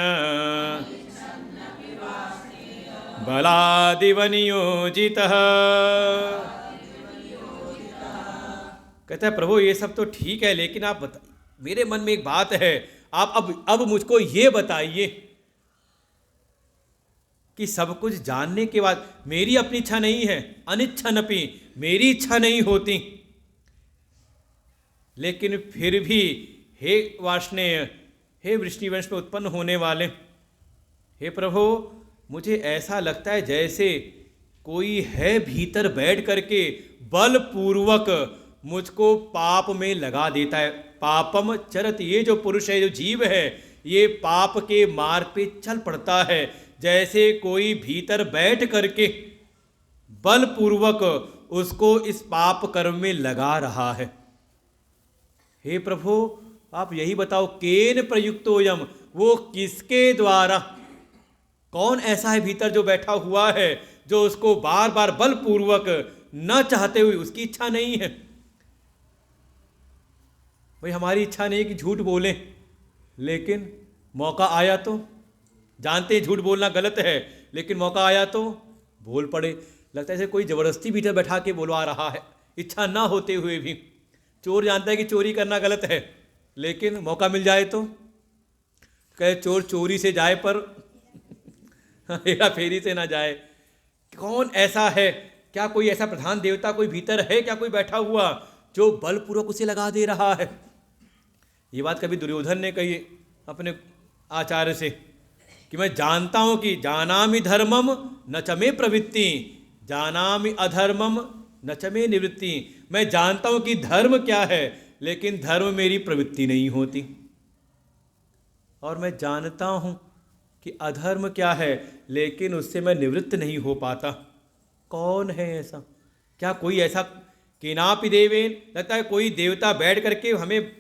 बलादिव नियोजितः। कहता है प्रभु ये सब तो ठीक है, लेकिन आप बता, मेरे मन में एक बात है, आप अब मुझको ये बताइए कि सब कुछ जानने के बाद मेरी अपनी इच्छा नहीं है, अनिच्छन्नपि मेरी इच्छा नहीं होती, लेकिन फिर भी हे वाष्णेय, हे वृष्णिवंश में उत्पन्न होने वाले, हे प्रभु मुझे ऐसा लगता है जैसे कोई है भीतर बैठ करके बलपूर्वक मुझको पाप में लगा देता है। पापम चरत, ये जो पुरुष है, जो जीव है, ये पाप के मार्ग पे चल पड़ता है, जैसे कोई भीतर बैठ करके बलपूर्वक उसको इस पाप कर्म में लगा रहा है। हे प्रभु आप यही बताओ केन प्रयुक्तोयम, वो किसके द्वारा, कौन ऐसा है भीतर जो बैठा हुआ है जो उसको बार बार बलपूर्वक न चाहते हुए, उसकी इच्छा नहीं है। भाई हमारी इच्छा नहीं है कि झूठ बोलें, लेकिन मौका आया तो, जानते हैं झूठ बोलना गलत है, लेकिन मौका आया तो बोल पड़े। लगता है जैसे कोई ज़बरदस्ती भीतर बैठा के बोलवा रहा है, इच्छा ना होते हुए भी। चोर जानता है कि चोरी करना गलत है, लेकिन मौका मिल जाए तो कहे चोर चोरी से जाए पर हेरा फेरी से ना जाए। कौन ऐसा है, क्या कोई ऐसा प्रधान देवता कोई भीतर है क्या, कोई बैठा हुआ जो बलपूर्वक उसे लगा दे रहा है। ये बात कभी दुर्योधन ने कही अपने आचार्य से कि मैं जानता हूँ कि जानामि धर्मम न च मे प्रवृत्ति, जानामि अधर्मम न च मे निवृत्ति। मैं जानता हूँ कि धर्म क्या है, लेकिन धर्म मेरी प्रवृत्ति नहीं होती। और मैं जानता हूँ कि अधर्म क्या है, लेकिन उससे मैं निवृत्त नहीं हो पाता। कौन है ऐसा? क्या कोई ऐसा केनापि देवेन, लगता है कोई देवता बैठ करके हमें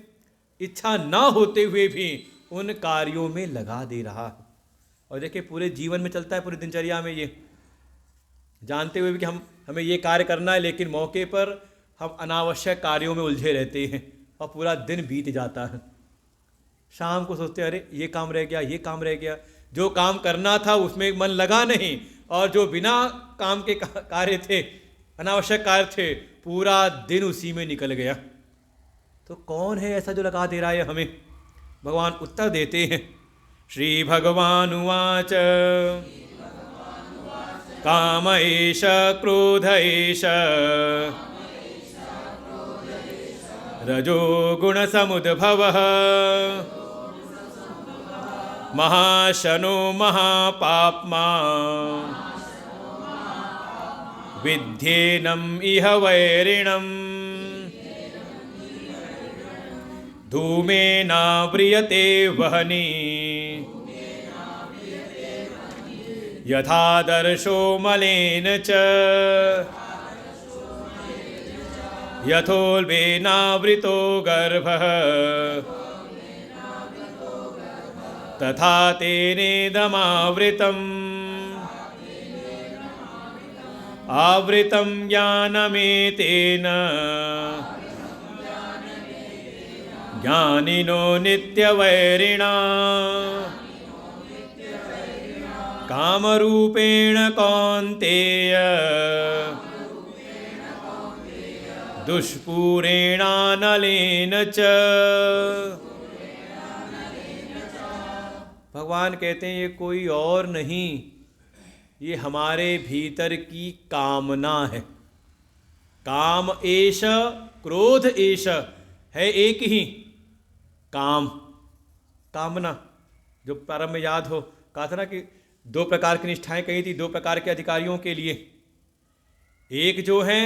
इच्छा ना होते हुए भी उन कार्यों में लगा दे रहा है। और देखिए पूरे जीवन में चलता है, पूरी दिनचर्या में ये, जानते हुए भी कि हमें ये कार्य करना है, लेकिन मौके पर हम अनावश्यक कार्यों में उलझे रहते हैं और पूरा दिन बीत जाता है। शाम को सोचते हैं अरे ये काम रह गया, ये काम रह गया। जो काम करना था उसमें मन लगा नहीं, और जो बिना काम के कार्य थे, अनावश्यक कार्य थे, पूरा दिन उसी में निकल गया। तो कौन है ऐसा जो लगा दे रहा है हमें? भगवान उत्तर देते हैं। श्री भगवान उवाच काम एष क्रोध एष रजो गुण समुद्भवः महाशनो महापाप्मा विद्येनम् इह वैरिणम् धूमेनाव्रियते वह्नि यथादर्शो मलेन च यथोल्बेनावृतो गर्भः तथा तेनेदमावृतम् आवृतं ज्ञानमेतेन ज्ञानिनो नित्यवैरिणा कामरूपेण कौन्तेय दुष्पूरेणानलेन च। भगवान कहते हैं ये कोई और नहीं, ये हमारे भीतर की कामना है। काम एष क्रोध एष है एक ही काम, कामना। जो प्रारंभ में याद हो कहा था ना कि दो प्रकार की निष्ठाएं कही थी, दो प्रकार के अधिकारियों के लिए। एक जो है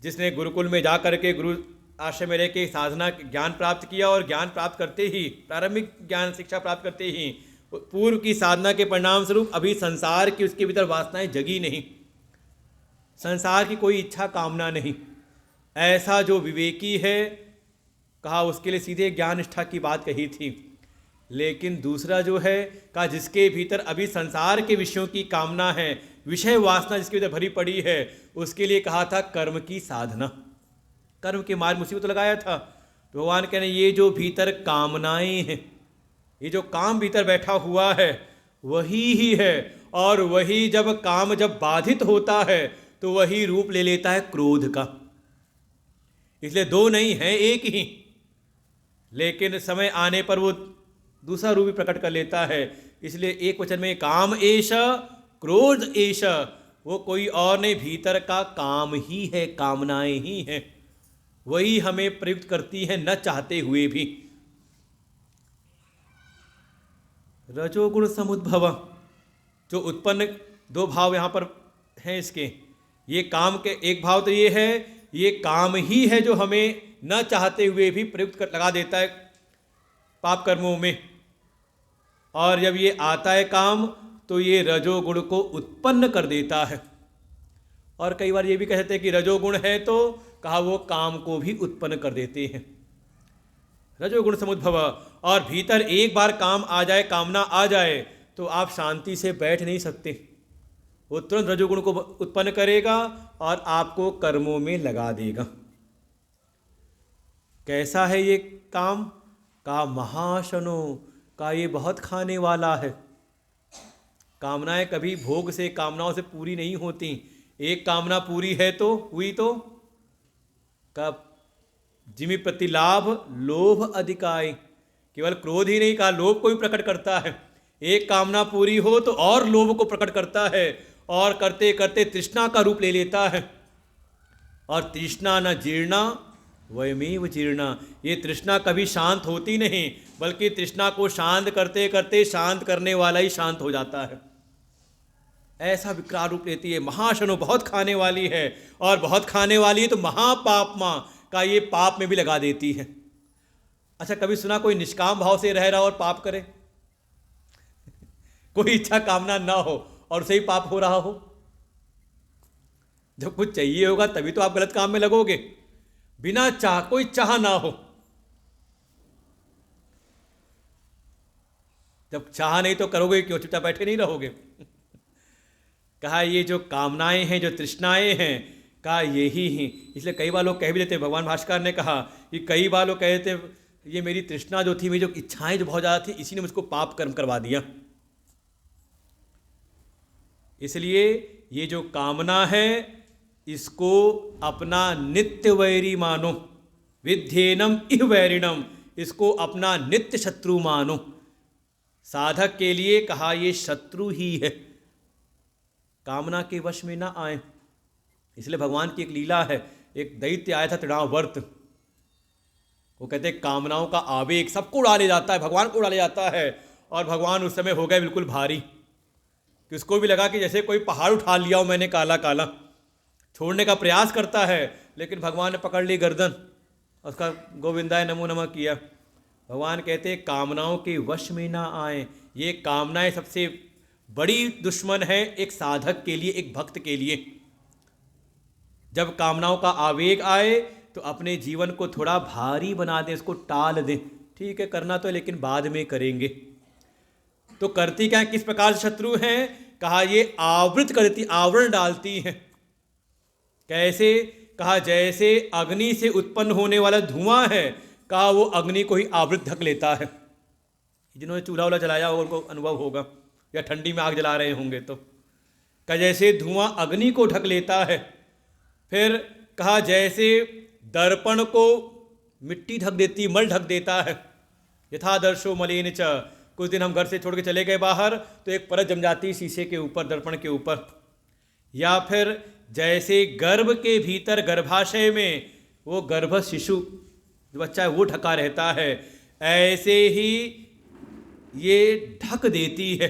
जिसने गुरुकुल में जा करके गुरु आश्रम में रह के साधना ज्ञान प्राप्त किया, और ज्ञान प्राप्त करते ही, प्रारंभिक ज्ञान शिक्षा प्राप्त करते ही पूर्व की साधना के परिणाम स्वरूप अभी संसार की उसके भीतर वासनाएं जगी नहीं, संसार की कोई इच्छा कामना नहीं। ऐसा जो विवेकी है, कहा उसके लिए सीधे ज्ञान निष्ठा की बात कही थी। लेकिन दूसरा जो है, कहा जिसके भीतर अभी संसार के विषयों की कामना है, विषय वासना जिसके भीतर भरी पड़ी है, उसके लिए कहा था कर्म की साधना, कर्म के मार्ग में उसी को तो लगाया था। तो भगवान कह रहे हैं ये जो भीतर कामनाएं हैं, ये जो काम भीतर बैठा हुआ है वही ही है। और वही जब काम जब बाधित होता है तो वही रूप ले लेता है क्रोध का। इसलिए दो नहीं है, एक ही, लेकिन समय आने पर वो दूसरा रूप भी प्रकट कर लेता है। इसलिए एक वचन में काम एष क्रोध एष, वो कोई और नहीं, भीतर का काम ही है, कामनाएं ही हैं, वही हमें प्रयुक्त करती हैं न चाहते हुए भी। रजोगुण समुद्भव, जो उत्पन्न दो भाव यहाँ पर हैं इसके, ये काम के एक भाव तो ये है, ये काम ही है जो हमें न चाहते हुए भी प्रयुक्त लगा देता है पाप कर्मों में। और जब ये आता है काम तो ये रजोगुण को उत्पन्न कर देता है। और कई बार ये भी कहते हैं कि रजोगुण है तो कहा वो काम को भी उत्पन्न कर देते हैं। रजोगुण समुद्भव, और भीतर एक बार काम आ जाए, कामना आ जाए, तो आप शांति से बैठ नहीं सकते। वो तुरंत रजोगुण को उत्पन्न करेगा और आपको कर्मों में लगा देगा। कैसा है ये काम? कहा महाशनो, का ये बहुत खाने वाला है। कामनाएं कभी भोग से, कामनाओं से पूरी नहीं होती। एक कामना पूरी है तो हुई तो कब जिमि प्रतिलाभ लोभ अधिकाय, केवल क्रोध ही नहीं, कहा लोभ को भी प्रकट करता है। एक कामना पूरी हो तो और लोभ को प्रकट करता है, और करते करते तृष्णा का रूप ले लेता है। और तृष्णा न जीर्णा वयमेव जीर्णा। ये तृष्णा कभी शांत होती नहीं, बल्कि तृष्णा को शांत करते करते शांत करने वाला ही शांत हो जाता है। ऐसा विकराल रूप लेती है। महाशनो बहुत खाने वाली है, और बहुत खाने वाली है तो महापापमा का ये पाप में भी लगा देती है। अच्छा, कभी सुना कोई निष्काम भाव से रह रहा और पाप करे? कोई इच्छा कामना ना हो और उसे ही पाप हो रहा हो? जब कुछ चाहिए होगा तभी तो आप गलत काम में लगोगे, बिना चाह, कोई चाह ना हो। जब चाह नहीं तो करोगे क्यों? चुपचाप बैठे नहीं रहोगे। कहा ये जो कामनाएं हैं, जो तृष्णाएं हैं, कहा यही ही। इसलिए कई बार लोग कह भी देते हैं, भगवान भास्कर ने कहा कि कई बार लोग कहते हैं ये मेरी तृष्णा जो थी, मेरी जो इच्छाएं जो बहुत ज़्यादा थी, इसी ने मुझको पाप कर्म करवा दिया। इसलिए ये जो कामना है इसको अपना नित्य वैरी मानो, विध्येनम इह वैरिणम, इसको अपना नित्य शत्रु मानो। साधक के लिए कहा ये शत्रु ही है, कामना के वश में ना आए। इसलिए भगवान की एक लीला है, एक दैत्य आया था तृणावर्त, वो कहते हैं कामनाओं का आवेग सबको उड़ा ले जाता है, भगवान को उड़ा ले जाता है। और भगवान उस समय हो गए बिल्कुल भारी, कि उसको भी लगा कि जैसे कोई पहाड़ उठा लिया हो मैंने काला काला। छोड़ने का प्रयास करता है, लेकिन भगवान ने पकड़ ली गर्दन, उसका गोविंदाय नमो नमः किया। भगवान कहते हैं कामनाओं के वश में ना आए। ये कामनाएं सबसे बड़ी दुश्मन है एक साधक के लिए, एक भक्त के लिए। जब कामनाओं का आवेग आए तो अपने जीवन को थोड़ा भारी बना दें, उसको टाल दें। ठीक है, करना तो है लेकिन बाद में करेंगे। तो करती क्या, किस प्रकार से शत्रु हैं? कहा ये आवृत करती, आवरण डालती हैं। कैसे? कहा जैसे अग्नि से उत्पन्न होने वाला धुआं है, कहा वो अग्नि को ही आवृत ढक लेता है। जिन्होंने चूल्हा वूल्हा जलाया होगा उनको अनुभव होगा, या ठंडी में आग जला रहे होंगे तो। कहा जैसे धुआं अग्नि को ढक लेता है। फिर कहा जैसे दर्पण को मिट्टी ढक देती, मल ढक देता है। यथादर्शो मलिन च, कुछ दिन हम घर से छोड़ के चले गए बाहर तो एक परत जम जाती है शीशे के ऊपर, दर्पण के ऊपर। या फिर जैसे गर्भ के भीतर गर्भाशय में वो गर्भ शिशु जो बच्चा है वो ढका रहता है, ऐसे ही ये ढक देती है,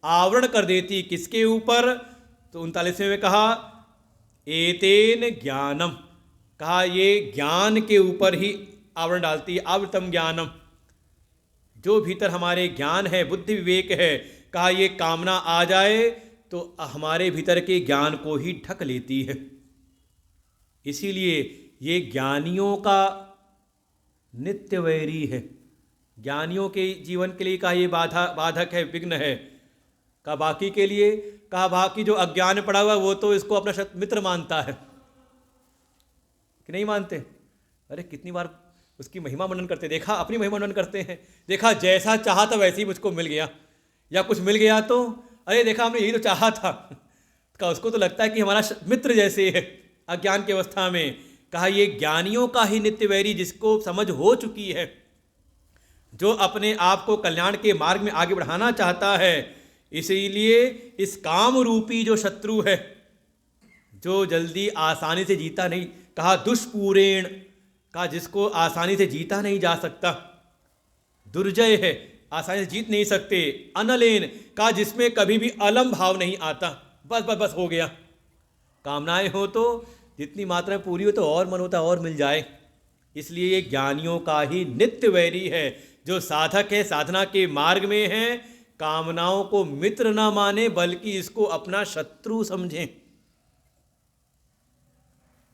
आवरण कर देती। किसके ऊपर? तो 39वें में कहा एतेन ज्ञानम, कहा ये ज्ञान के ऊपर ही आवरण डालती है। आवृतम ज्ञानम, जो भीतर हमारे ज्ञान है, बुद्धि विवेक है, कहा ये कामना आ जाए तो हमारे भीतर के ज्ञान को ही ढक लेती है। इसीलिए ये ज्ञानियों का नित्य वैरी है। ज्ञानियों के जीवन के लिए कहा ये बाधक है, विघ्न है। कहा बाकी के लिए, कहा बाकी जो अज्ञान पड़ा हुआ वो तो इसको अपना मित्र मानता है कि नहीं मानते? अरे कितनी बार उसकी महिमा मनन करते देखा, अपनी महिमा मनन करते हैं। देखा जैसा चाहा था वैसे ही मुझको मिल गया, या कुछ मिल गया तो अरे देखा हमने यही तो चाहा था। का उसको तो लगता है कि हमारा मित्र जैसे है अज्ञान की अवस्था में। कहा ये ज्ञानियों का ही नित्य वैरी, जिसको समझ हो चुकी है, जो अपने आप को कल्याण के मार्ग में आगे बढ़ाना चाहता है। इसीलिए इस काम रूपी जो शत्रु है, जो जल्दी आसानी से जीता नहीं, कहा दुष्पूरेण, कहा जिसको आसानी से जीता नहीं जा सकता, दुर्जय है, आसानी से जीत नहीं सकते। अनलेन, कहा जिसमें कभी भी अलम भाव नहीं आता, बस बस बस हो गया। कामनाएं हो तो जितनी मात्रा में पूरी हो तो और मन होता और मिल जाए। इसलिए ये ज्ञानियों का ही नित्य वैरी है। जो साधक है, साधना के मार्ग में है, कामनाओं को मित्र ना माने बल्कि इसको अपना शत्रु समझें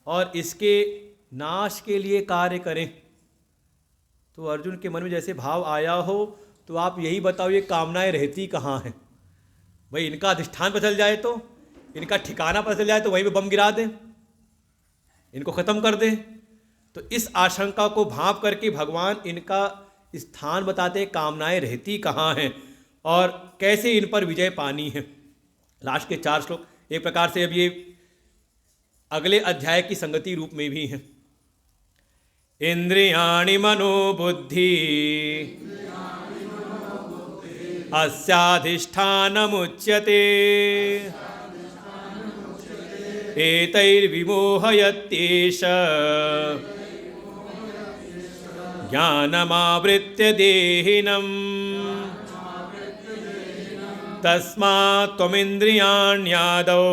और इसके नाश के लिए कार्य करें। तो अर्जुन के मन में जैसे भाव आया हो तो आप यही बताओ ये कामनाएं रहती कहाँ हैं? भाई इनका अधिष्ठान पता चल जाए तो, इनका ठिकाना पता चल जाए तो वहीं पे बम गिरा दें, इनको ख़त्म कर दें। तो इस आशंका को भांप करके भगवान इनका स्थान बताते हैं, कामनाएं रहती कहाँ हैं और कैसे इन पर विजय पानी है। लास्ट के 4 श्लोक एक प्रकार से अब ये अगले अध्याय की संगति रूप में भी हैं। इंद्रियाणि मनो बुद्धि अस्याधिष्ठानमुच्यते एतैर्विमोहयत्येष ज्ञानमावृत्य देहिनम् तस्मात् त्वमिन्द्रियाण्यादौ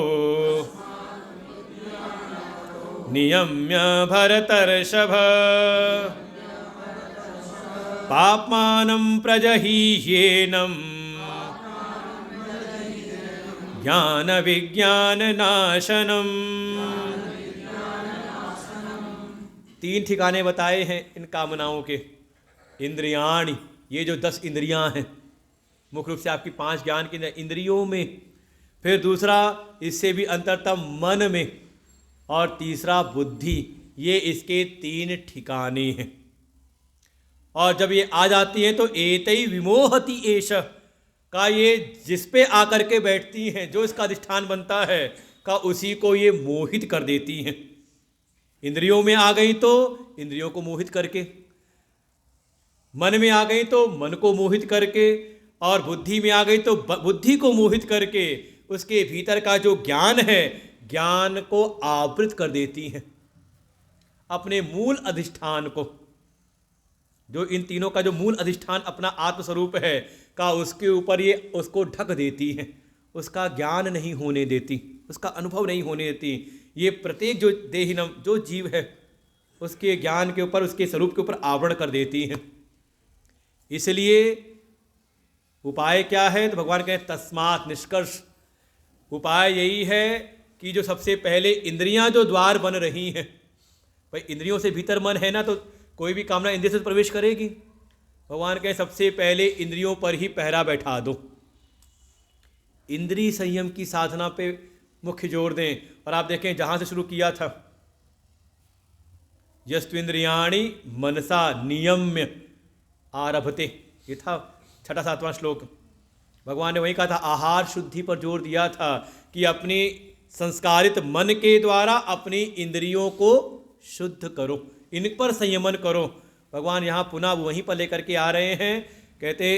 नियम्य भरतर्षभ पाप्मानं प्रजहीह्येनं ज्ञानविज्ञाननाशनम्। 3 ठिकाने बताए हैं इन कामनाओं के। इंद्रियाणि, ये जो 10 इंद्रियां हैं, मुख्य रूप से आपकी 5 ज्ञान की इंद्रियों में, फिर दूसरा इससे भी अंतरतम मन में, और तीसरा बुद्धि। ये इसके 3 ठिकाने हैं। और जब ये आ जाती हैं तो एतई विमोहति एष का, ये जिस पे आकर के बैठती हैं, जो इसका अधिष्ठान बनता है का, उसी को ये मोहित कर देती हैं। इंद्रियों में आ गई तो इंद्रियों को मोहित करके, मन में आ गई तो मन को मोहित करके, और बुद्धि में आ गई तो बुद्धि को मोहित करके उसके भीतर का जो ज्ञान है, ज्ञान को आवृत कर देती हैं अपने मूल अधिष्ठान को। जो इन तीनों का जो मूल अधिष्ठान अपना आत्मस्वरूप है का, उसके ऊपर ये उसको ढक देती हैं, उसका ज्ञान नहीं होने देती, उसका अनुभव नहीं होने देती। ये प्रत्येक जो देहिनम, जो जीव है, उसके ज्ञान के ऊपर, उसके स्वरूप के ऊपर आवरण कर देती हैं। इसलिए उपाय क्या है? तो भगवान कहें तस्मात्, निष्कर्ष उपाय यही है कि जो सबसे पहले इंद्रियां जो द्वार बन रही हैं, भाई इंद्रियों से भीतर मन है ना, तो कोई भी कामना इंद्रिय से प्रवेश करेगी। भगवान कहें सबसे पहले इंद्रियों पर ही पहरा बैठा दो, इंद्रिय संयम की साधना पे मुख्य जोर दें। और आप देखें जहां से शुरू किया था, यस्त्विन्द्रियाणि मनसा नियम्य आरभते, ये था 6वां श्लोक। भगवान ने वही कहा था, आहार शुद्धि पर जोर दिया था कि अपनी संस्कारित मन के द्वारा अपनी इंद्रियों को शुद्ध करो, इन पर संयमन करो। भगवान यहाँ पुनः वहीं पर लेकर के आ रहे हैं, कहते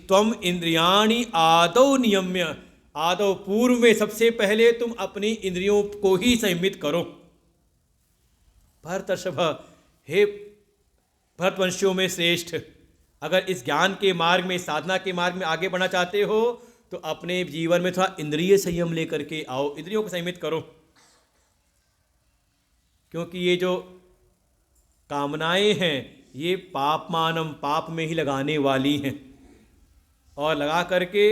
त्वम इंद्रियाणि आदौ नियम्य, आदौ पूर्व में सबसे पहले तुम अपनी इंद्रियों को ही संयमित करो। भरतर्षभ, हे भरतवंशियों में श्रेष्ठ, अगर इस ज्ञान के मार्ग में, साधना के मार्ग में आगे बढ़ना चाहते हो तो अपने जीवन में थोड़ा इंद्रिय संयम लेकर के आओ, इंद्रियों को संयमित करो। क्योंकि ये जो कामनाएं हैं ये पापमानम, पाप में ही लगाने वाली हैं, और लगा करके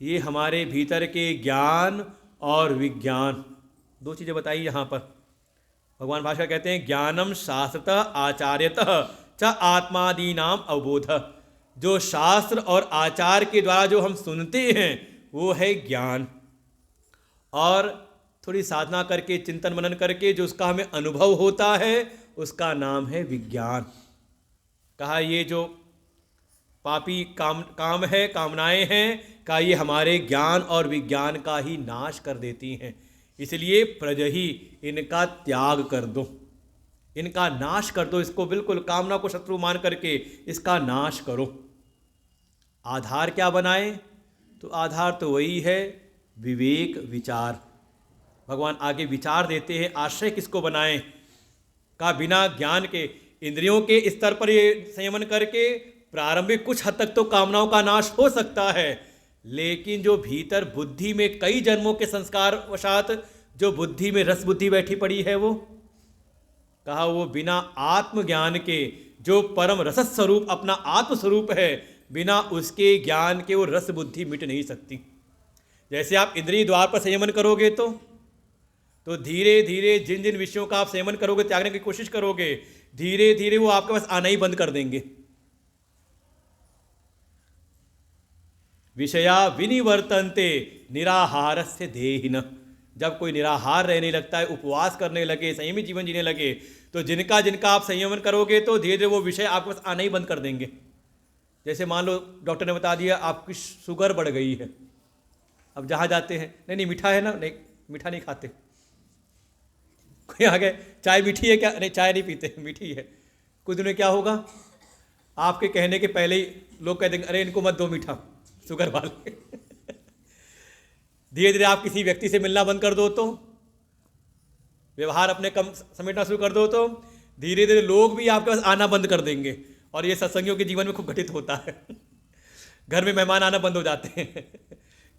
ये हमारे भीतर के ज्ञान और विज्ञान, 2 चीज़ें बताई यहाँ पर। भगवान भाषा कहते हैं ज्ञानम शास्त्रतः आचार्यतः च आत्मादीनाम अवबोध। जो शास्त्र और आचार के द्वारा जो हम सुनते हैं वो है ज्ञान, और थोड़ी साधना करके, चिंतन मनन करके जो उसका हमें अनुभव होता है उसका नाम है विज्ञान। कहा ये जो पापी काम है, कामनाएं हैं, का ये हमारे ज्ञान और विज्ञान का ही नाश कर देती हैं। इसलिए प्रजही, इनका त्याग कर दो, इनका नाश कर दो, इसको बिल्कुल कामना को शत्रु मान करके इसका नाश करो। आधार क्या बनाए? तो आधार तो वही है विवेक, विचार। भगवान आगे विचार देते हैं, आश्रय किसको बनाएं? का बिना ज्ञान के, इंद्रियों के स्तर पर ये संयमन करके प्रारंभिक कुछ हद तक तो कामनाओं का नाश हो सकता है, लेकिन जो भीतर बुद्धि में कई जन्मों के संस्कार वशात जो बुद्धि में रस बुद्धि बैठी पड़ी है, वो कहा वो बिना आत्मज्ञान के, जो परम रस स्वरूप अपना आत्मस्वरूप है, बिना उसके ज्ञान के वो रस बुद्धि मिट नहीं सकती। जैसे आप इंद्रिय द्वार पर संयमन करोगे तो धीरे धीरे जिन जिन विषयों का आप संयमन करोगे, त्यागने की कोशिश करोगे, धीरे धीरे वो आपके पास आना ही बंद कर देंगे। विषया विनिवर्तन्ते निराहारस्य देहिनः। जब कोई निराहार रहने लगता है, उपवास करने लगे, संयमित जीवन जीने लगे, तो जिनका जिनका आप संयमन करोगे तो धीरे धीरे वो विषय आपके पास आना ही बंद कर देंगे। जैसे मान लो डॉक्टर ने बता दिया आपकी शुगर बढ़ गई है, अब जहाँ जाते हैं, नहीं मीठा है ना, नहीं मीठा नहीं खाते। कोई आ गए, चाय मीठी है क्या? नहीं चाय नहीं पीते, मीठी है। कुछ दिनों में क्या होगा, आपके कहने के पहले ही लोग कह देंगे अरे इनको मत दो मीठा, शुगर वाले। धीरे धीरे आप किसी व्यक्ति से मिलना बंद कर दो, तो व्यवहार अपने कम समेटना शुरू कर दो, तो धीरे धीरे लोग भी आपके पास आना बंद कर देंगे। और ये सत्संगियों के जीवन में खूब घटित होता है। घर में मेहमान आना बंद हो जाते हैं।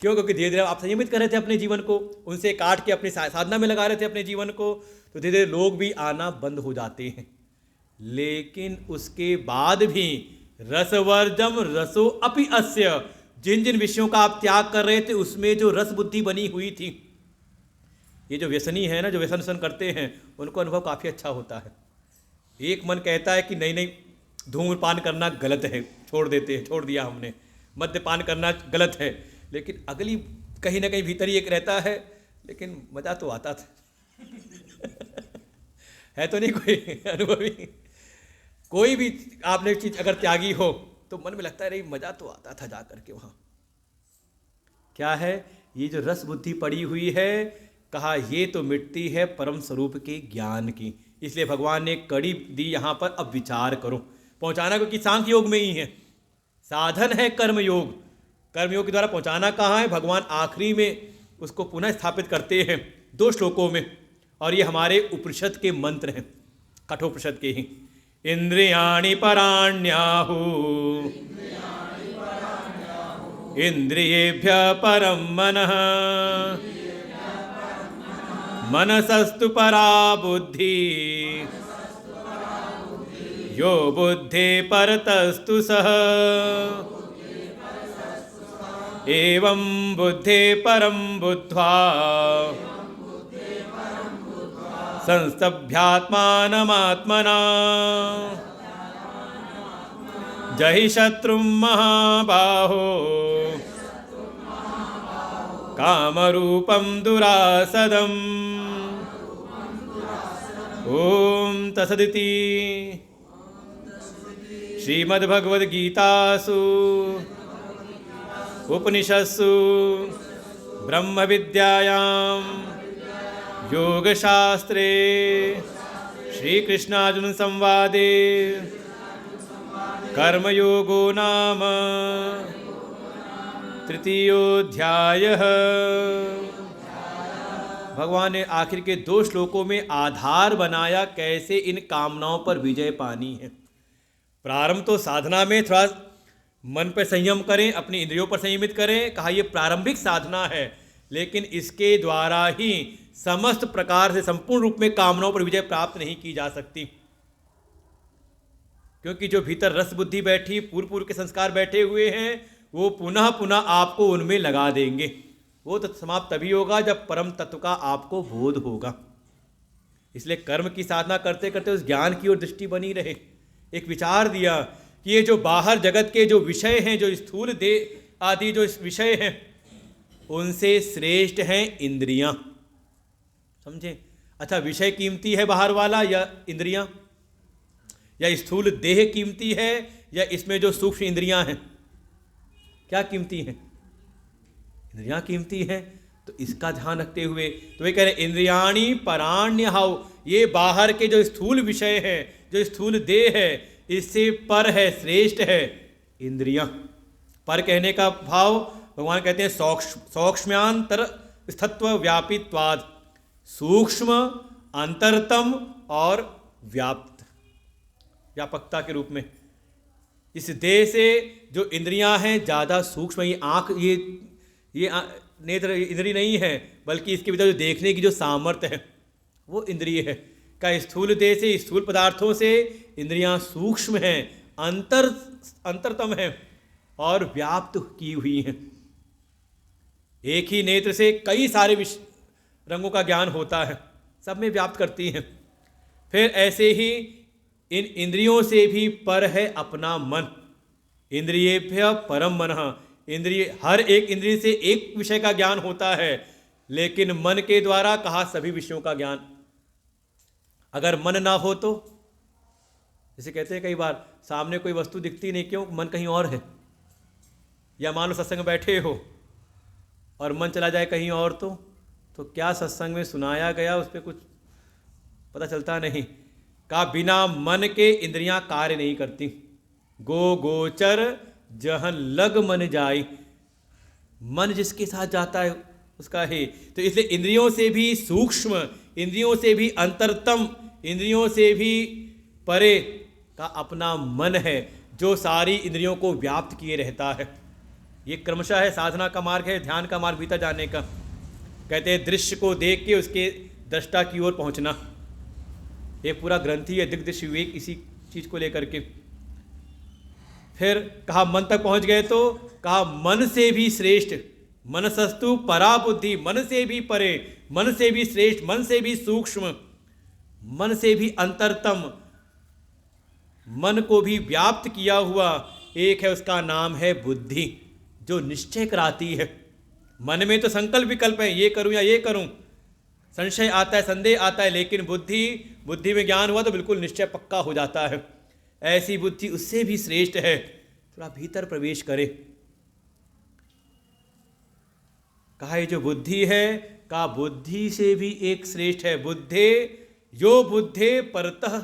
क्यों? क्योंकि धीरे धीरे आप संयमित कर रहे थे अपने जीवन को, उनसे काट के अपनी साधना में लगा रहे थे अपने जीवन को, तो धीरे धीरे लोग भी आना बंद हो जाते हैं। लेकिन उसके बाद भी रसवर्जम रसो अपि अस्य, जिन जिन विषयों का आप त्याग कर रहे थे उसमें जो रस बुद्धि बनी हुई थी, ये जो व्यसनी है ना, जो व्यसन करते हैं, उनको अनुभव काफ़ी अच्छा होता है। एक मन कहता है कि नहीं नहीं, धूम्रपान करना गलत है, छोड़ देते हैं, छोड़ दिया हमने, मद्यपान करना गलत है, लेकिन अगली कहीं ना कहीं भीतर ही एक रहता है, लेकिन मज़ा तो आता था। है तो नहीं कोई अनुभवी? कोई भी आपने चीज़ अगर त्यागी हो तो मन में लगता है नहीं, मज़ा तो आता था जा करके वहाँ। क्या है? ये जो रस बुद्धि पड़ी हुई है, कहा ये तो मिटती है परम स्वरूप के ज्ञान की। इसलिए भगवान ने कड़ी दी यहाँ पर, अब विचार करो। पहुँचाना क्योंकि सांख्य योग में ही है, साधन है कर्मयोग। कर्मयोग के द्वारा पहुँचाना कहाँ है? भगवान आखिरी में उसको पुनः स्थापित करते हैं 2 श्लोकों में, और ये हमारे उपनिषद के मंत्र हैं, कठोपनिषद के ही। इंद्रियाणि पराण्याहु इंद्रियेभ्यः परं मनः, मनसस्तु परा बुद्धि, यो बुद्धे परतस्तु सः, एवं बुद्धे परं बुद्ध्वा संस्तभ्यात्मानमात्मना, जहि शत्रुं महाबाहो कामरूपं दुरासदम्। ओम तत्सदिति। श्रीमद्भगवद्गीतासु उपनिषत्सु ब्रह्म विद्यायां योगशास्त्रे श्रीकृष्णार्जुन संवादे कर्मयोगो नाम तृतीयोऽध्यायः। भगवान ने आखिर के 2 श्लोकों में आधार बनाया कैसे इन कामनाओं पर विजय पानी है। प्रारंभ तो साधना में थोड़ा मन पर संयम करें, अपनी इंद्रियों पर संयमित करें, कहा यह प्रारंभिक साधना है, लेकिन इसके द्वारा ही समस्त प्रकार से संपूर्ण रूप में कामनाओं पर विजय प्राप्त नहीं की जा सकती। क्योंकि जो भीतर रस बुद्धि बैठी, पूर्व के संस्कार बैठे हुए हैं, वो पुनः पुनः आपको उनमें लगा देंगे। वो तो समाप्त तभी होगा जब परम तत्व का आपको बोध होगा। इसलिए कर्म की साधना करते करते उस ज्ञान की ओर दृष्टि बनी रहे। एक विचार दिया कि ये जो बाहर जगत के जो विषय हैं, जो स्थूल देह आदि जो विषय हैं, उनसे श्रेष्ठ हैं इंद्रियां। समझे? अच्छा, विषय कीमती है बाहर वाला या इंद्रियां, या स्थूल देह कीमती है, या इसमें जो सूक्ष्म इंद्रियां हैं क्या कीमती हैं? इंद्रियां कीमती हैं। तो इसका ध्यान रखते हुए तो वे कह रहे इंद्रियाणि पराण्यहाउ, ये बाहर के जो स्थूल विषय हैं, जो स्थूल देह है, इससे पर है, श्रेष्ठ है इंद्रियां। पर कहने का भाव भगवान कहते हैं सौक्ष्म्यांतर स्थत्व व्यापित्वाद, सूक्ष्म, अंतरतम और व्याप्त, व्यापकता के रूप में। इस देह से जो इंद्रियां हैं ज़्यादा सूक्ष्म, ये आँख, ये नेत्र इंद्रिय नहीं है, बल्कि इसके भीतर जो देखने की जो सामर्थ्य है वो इंद्रिय है। का स्थूल देह से, स्थूल पदार्थों से इंद्रियां सूक्ष्म हैं, अंतरतम हैं और व्याप्त की हुई हैं। एक ही नेत्र से कई सारे रंगों का ज्ञान होता है, सब में व्याप्त करती हैं। फिर ऐसे ही इन इंद्रियों से भी पर है अपना मन। इंद्रियेभ्यः परम मनः, इंद्रिय, हर एक इंद्रिय से एक विषय का ज्ञान होता है, लेकिन मन के द्वारा कहा सभी विषयों का ज्ञान। अगर मन ना हो तो, जैसे कहते हैं कई बार सामने कोई वस्तु दिखती नहीं, क्यों? मन कहीं और है। या मान लो सत्संग में बैठे हो और मन चला जाए कहीं और, तो क्या सत्संग में सुनाया गया उस पर कुछ पता चलता नहीं। का बिना मन के इंद्रियां कार्य नहीं करती। गो गोचर जहन लग मन जाई, मन जिसके साथ जाता है उसका है। तो इसलिए इंद्रियों से भी सूक्ष्म, इंद्रियों से भी अंतरतम, इंद्रियों से भी परे का अपना मन है जो सारी इंद्रियों को व्याप्त किए रहता है। ये क्रमशः है, साधना का मार्ग है, ध्यान का मार्ग भीतर जाने का। कहते हैं दृश्य को देख के उसके दृष्टा की ओर पहुंचना। ये पूरा ग्रंथि है दिग्दृश्य विवेक, इसी चीज को लेकर के। फिर कहा मन तक पहुंच गए तो कहा मन से भी श्रेष्ठ, मनसस्तु परा बुद्धि, मन से भी परे, मन से भी श्रेष्ठ, मन से भी सूक्ष्म, मन से भी अंतरतम, मन को भी व्याप्त किया हुआ एक है, उसका नाम है बुद्धि, जो निश्चय कराती है। मन में तो संकल्प विकल्प है, ये करूं या ये करूं, संशय आता है, संदेह आता है, लेकिन बुद्धि में ज्ञान हुआ तो बिल्कुल निश्चय पक्का हो जाता है। ऐसी बुद्धि उससे भी श्रेष्ठ है। थोड़ा भीतर प्रवेश करे। कहा ये जो बुद्धि है, कहा बुद्धि से भी एक श्रेष्ठ है। बुद्धे यो बुद्धे परतः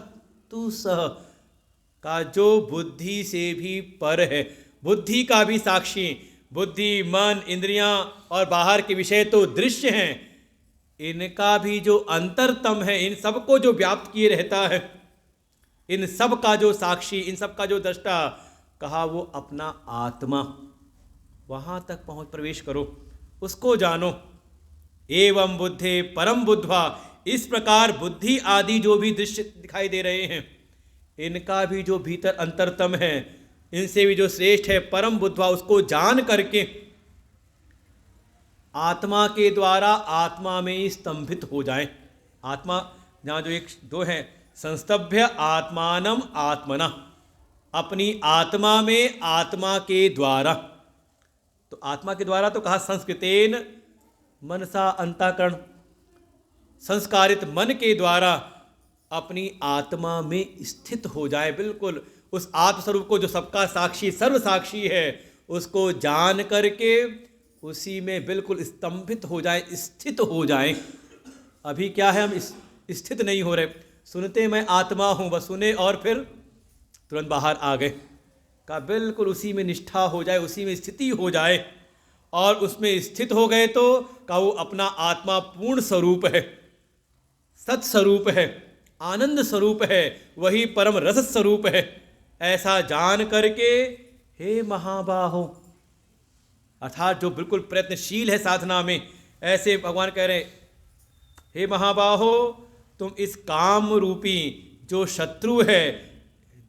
तु सह, का जो बुद्धि से भी पर है, बुद्धि का भी साक्षी। बुद्धि, मन, इंद्रियां और बाहर के विषय तो दृश्य हैं, इनका भी जो अंतरतम है, इन सबको जो व्याप्त किए रहता है, इन सब का जो साक्षी, इन सब का जो दृष्टा, कहा वो अपना आत्मा। वहां तक पहुंच प्रवेश करो, उसको जानो। एवं बुद्धे परम बुद्ध्वा, इस प्रकार बुद्धि आदि जो भी दृश्य दिखाई दे रहे हैं, इनका भी जो भीतर अंतरतम है, इनसे भी जो श्रेष्ठ है, परम बुद्ध्वा, उसको जान करके आत्मा के द्वारा आत्मा में ही स्तंभित हो जाए। आत्मा जहाँ जो एक दो है, संस्तभ्य आत्मानम आत्मना, अपनी आत्मा में आत्मा के द्वारा। तो आत्मा के द्वारा तो कहा संस्कृतेन मनसा अंतःकरण, संस्कारित मन के द्वारा अपनी आत्मा में स्थित हो जाए। बिल्कुल उस आत्मस्वरूप को जो सबका साक्षी, सर्व साक्षी है, उसको जान करके उसी में बिल्कुल स्तंभित हो जाए, स्थित हो जाए। अभी क्या है, हम स्थित नहीं हो रहे। सुनते मैं आत्मा हूँ, बस सुने और फिर तुरंत बाहर आ गए। का बिल्कुल उसी में निष्ठा हो जाए, उसी में स्थिति हो जाए, और उसमें स्थित हो गए तो का वो अपना आत्मा पूर्ण स्वरूप है, सत स्वरूप है, आनंद स्वरूप है, वही परम रस स्वरूप है। ऐसा जान करके हे महाबाहो, अर्थात जो बिल्कुल प्रयत्नशील है साधना में, ऐसे भगवान कह रहे हे महाबाहो, तुम इस काम रूपी जो शत्रु है,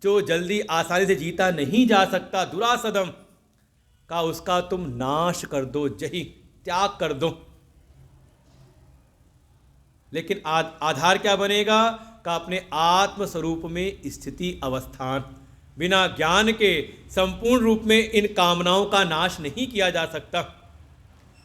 जो जल्दी आसानी से जीता नहीं जा सकता, दुरासदम का, उसका तुम नाश कर दो, जही त्याग कर दो। लेकिन आधार क्या बनेगा, का अपने आत्म स्वरूप में स्थिति अवस्थान। बिना ज्ञान के संपूर्ण रूप में इन कामनाओं का नाश नहीं किया जा सकता।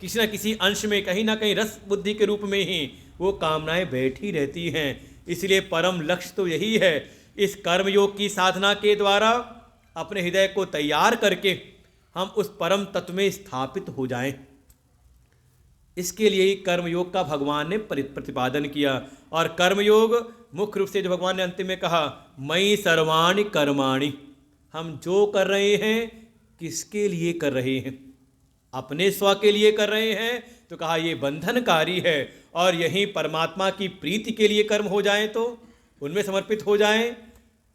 किसी न किसी अंश में, कहीं ना कहीं रस बुद्धि के रूप में ही वो कामनाएं बैठी रहती हैं। इसलिए परम लक्ष्य तो यही है, इस कर्मयोग की साधना के द्वारा अपने हृदय को तैयार करके हम उस परम तत्व में स्थापित हो जाएं। इसके लिए ही कर्मयोग का भगवान ने प्रतिपादन किया। और कर्मयोग मुख्य रूप से जो भगवान ने अंतिम में कहा, मयि सर्वाणि कर्माणि, हम जो कर रहे हैं किसके लिए कर रहे हैं, अपने स्व के लिए कर रहे हैं, तो कहा ये बंधनकारी है। और यहीं परमात्मा की प्रीति के लिए कर्म हो जाएं तो उनमें समर्पित हो जाएं।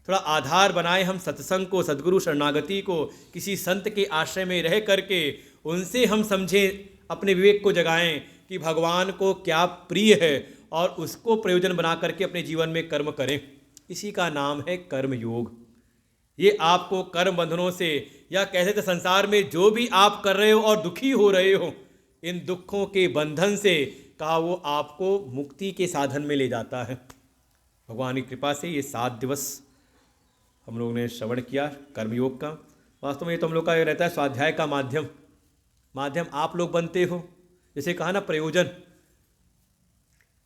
थोड़ा आधार बनाएं हम सत्संग को, सद्गुरु शरणागति को, किसी संत के आश्रय में रह करके उनसे हम समझें, अपने विवेक को जगाएं कि भगवान को क्या प्रिय है, और उसको प्रयोजन बना करके अपने जीवन में कर्म करें। इसी का नाम है कर्मयोग। ये आपको कर्म बंधनों से, या कैसे तो संसार में जो भी आप कर रहे हो और दुखी हो रहे हो, इन दुखों के बंधन से कहा वो आपको मुक्ति के साधन में ले जाता है। भगवान की कृपा से ये 7 दिवस हम लोगों ने श्रवण किया कर्मयोग का। वास्तव में ये तो हम लोग का रहता है स्वाध्याय का माध्यम आप लोग बनते हो। जैसे कहा ना, प्रयोजन,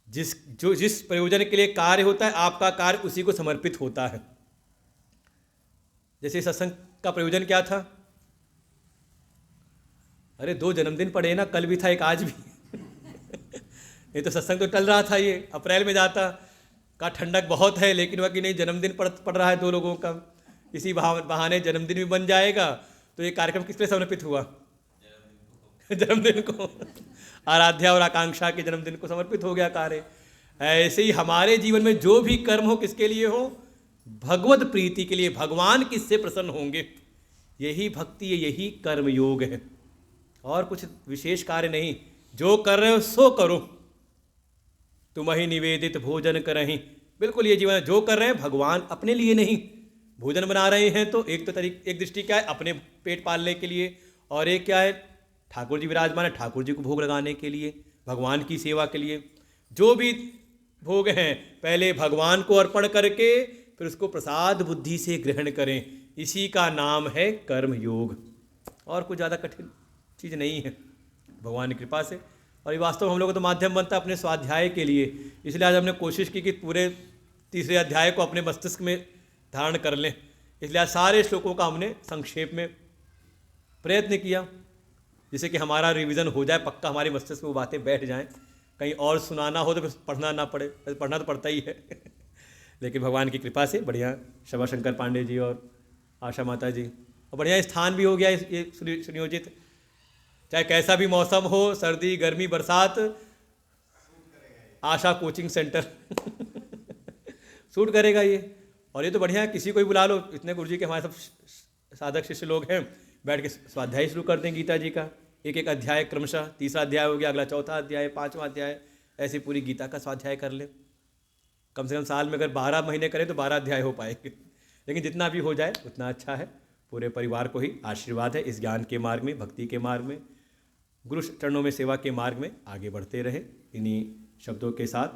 जिस प्रयोजन के लिए कार्य होता है, आपका कार्य उसी को समर्पित होता है। जैसे सत्संग का प्रयोजन क्या था, अरे 2 जन्मदिन पड़े ना, कल भी था एक आज भी ये तो सत्संग तो टल रहा था, ये अप्रैल में जाता, का ठंडक बहुत है, लेकिन वह कि नहीं, जन्मदिन पड़ रहा है 2 लोगों का, इसी बहाने जन्मदिन भी बन जाएगा। तो ये कार्यक्रम किस लिए समर्पित हुआ, जन्मदिन को आराध्या और आकांक्षा के जन्मदिन को समर्पित हो गया कार्य। ऐसे ही हमारे जीवन में जो भी कर्म हो, किसके लिए हो, भगवत प्रीति के लिए, भगवान किससे प्रसन्न होंगे, यही भक्ति है, यही कर्म योग है। और कुछ विशेष कार्य नहीं, जो कर रहे हो सो करो, तुम्हें निवेदित भोजन करहीं। बिल्कुल ये जीवन, जो कर रहे हैं भगवान अपने लिए नहीं, भोजन बना रहे हैं तो एक दृष्टि क्या है, अपने पेट पालने के लिए, और एक क्या है, ठाकुर जी विराजमान है, ठाकुर जी को भोग लगाने के लिए, भगवान की सेवा के लिए। जो भी भोग हैं पहले भगवान को अर्पण करके फिर उसको प्रसाद बुद्धि से ग्रहण करें, इसी का नाम है कर्म योग। और कुछ ज़्यादा कठिन चीज़ नहीं है, भगवान की कृपा से। और ये वास्तव में हम लोगों को तो माध्यम बनता है अपने स्वाध्याय के लिए, इसलिए आज हमने कोशिश की कि पूरे 3रे अध्याय को अपने मस्तिष्क में धारण कर लें। इसलिए आज सारे श्लोकों का हमने संक्षेप में प्रयत्न किया, जिससे कि हमारा रिवीजन हो जाए, पक्का हमारे मस्तिष्क में वो बातें बैठ जाएं, कहीं और सुनाना हो तो फिर पढ़ना ना पड़े, पढ़ना तो पड़ता ही है लेकिन भगवान की कृपा से बढ़िया शबा शंकर पांडे जी और आशा माता जी, और बढ़िया स्थान भी हो गया ये सुनियोजित, चाहे कैसा भी मौसम हो, सर्दी गर्मी बरसात, आशा कोचिंग सेंटर सूट करेगा ये। और ये तो बढ़िया है, किसी को भी बुला लो, इतने गुरुजी के हमारे सब साधक शिष्य लोग हैं, बैठ के स्वाध्याय शुरू कर दें गीता जी का, एक एक अध्याय क्रमशः, 3रा अध्याय हो गया, अगला 4था अध्याय, 5वां अध्याय, ऐसे पूरी गीता का स्वाध्याय कर ले। कम से कम साल में अगर 12 महीने करें तो 12 अध्याय हो पाएंगे, लेकिन जितना भी हो जाए उतना अच्छा है। पूरे परिवार को ही आशीर्वाद है इस ज्ञान के मार्ग में, भक्ति के मार्ग में, गुरु चरणों में सेवा के मार्ग में आगे बढ़ते रहे। इन्हीं शब्दों के साथ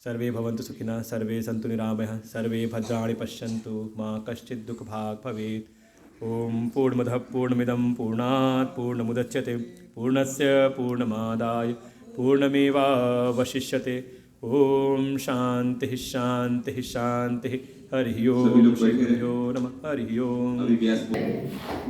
सर्वे भवन्तु सुखिनः, सर्वे सन्तु निरामयः, सर्वे भद्राणि पश्यन्तु, मा कश्चित् दुःख भाग् भवेत्। ओम पूर्णमदः पूर्णमिदं पूर्णात् पूर्णमुदच्यते, पूर्णस्य पूर्णमादाय पूर्णमेवावशिष्यते। ओम शांति शांति शांति। हरि ओम। श्री गुरुभ्यो नमः। हरि ओम।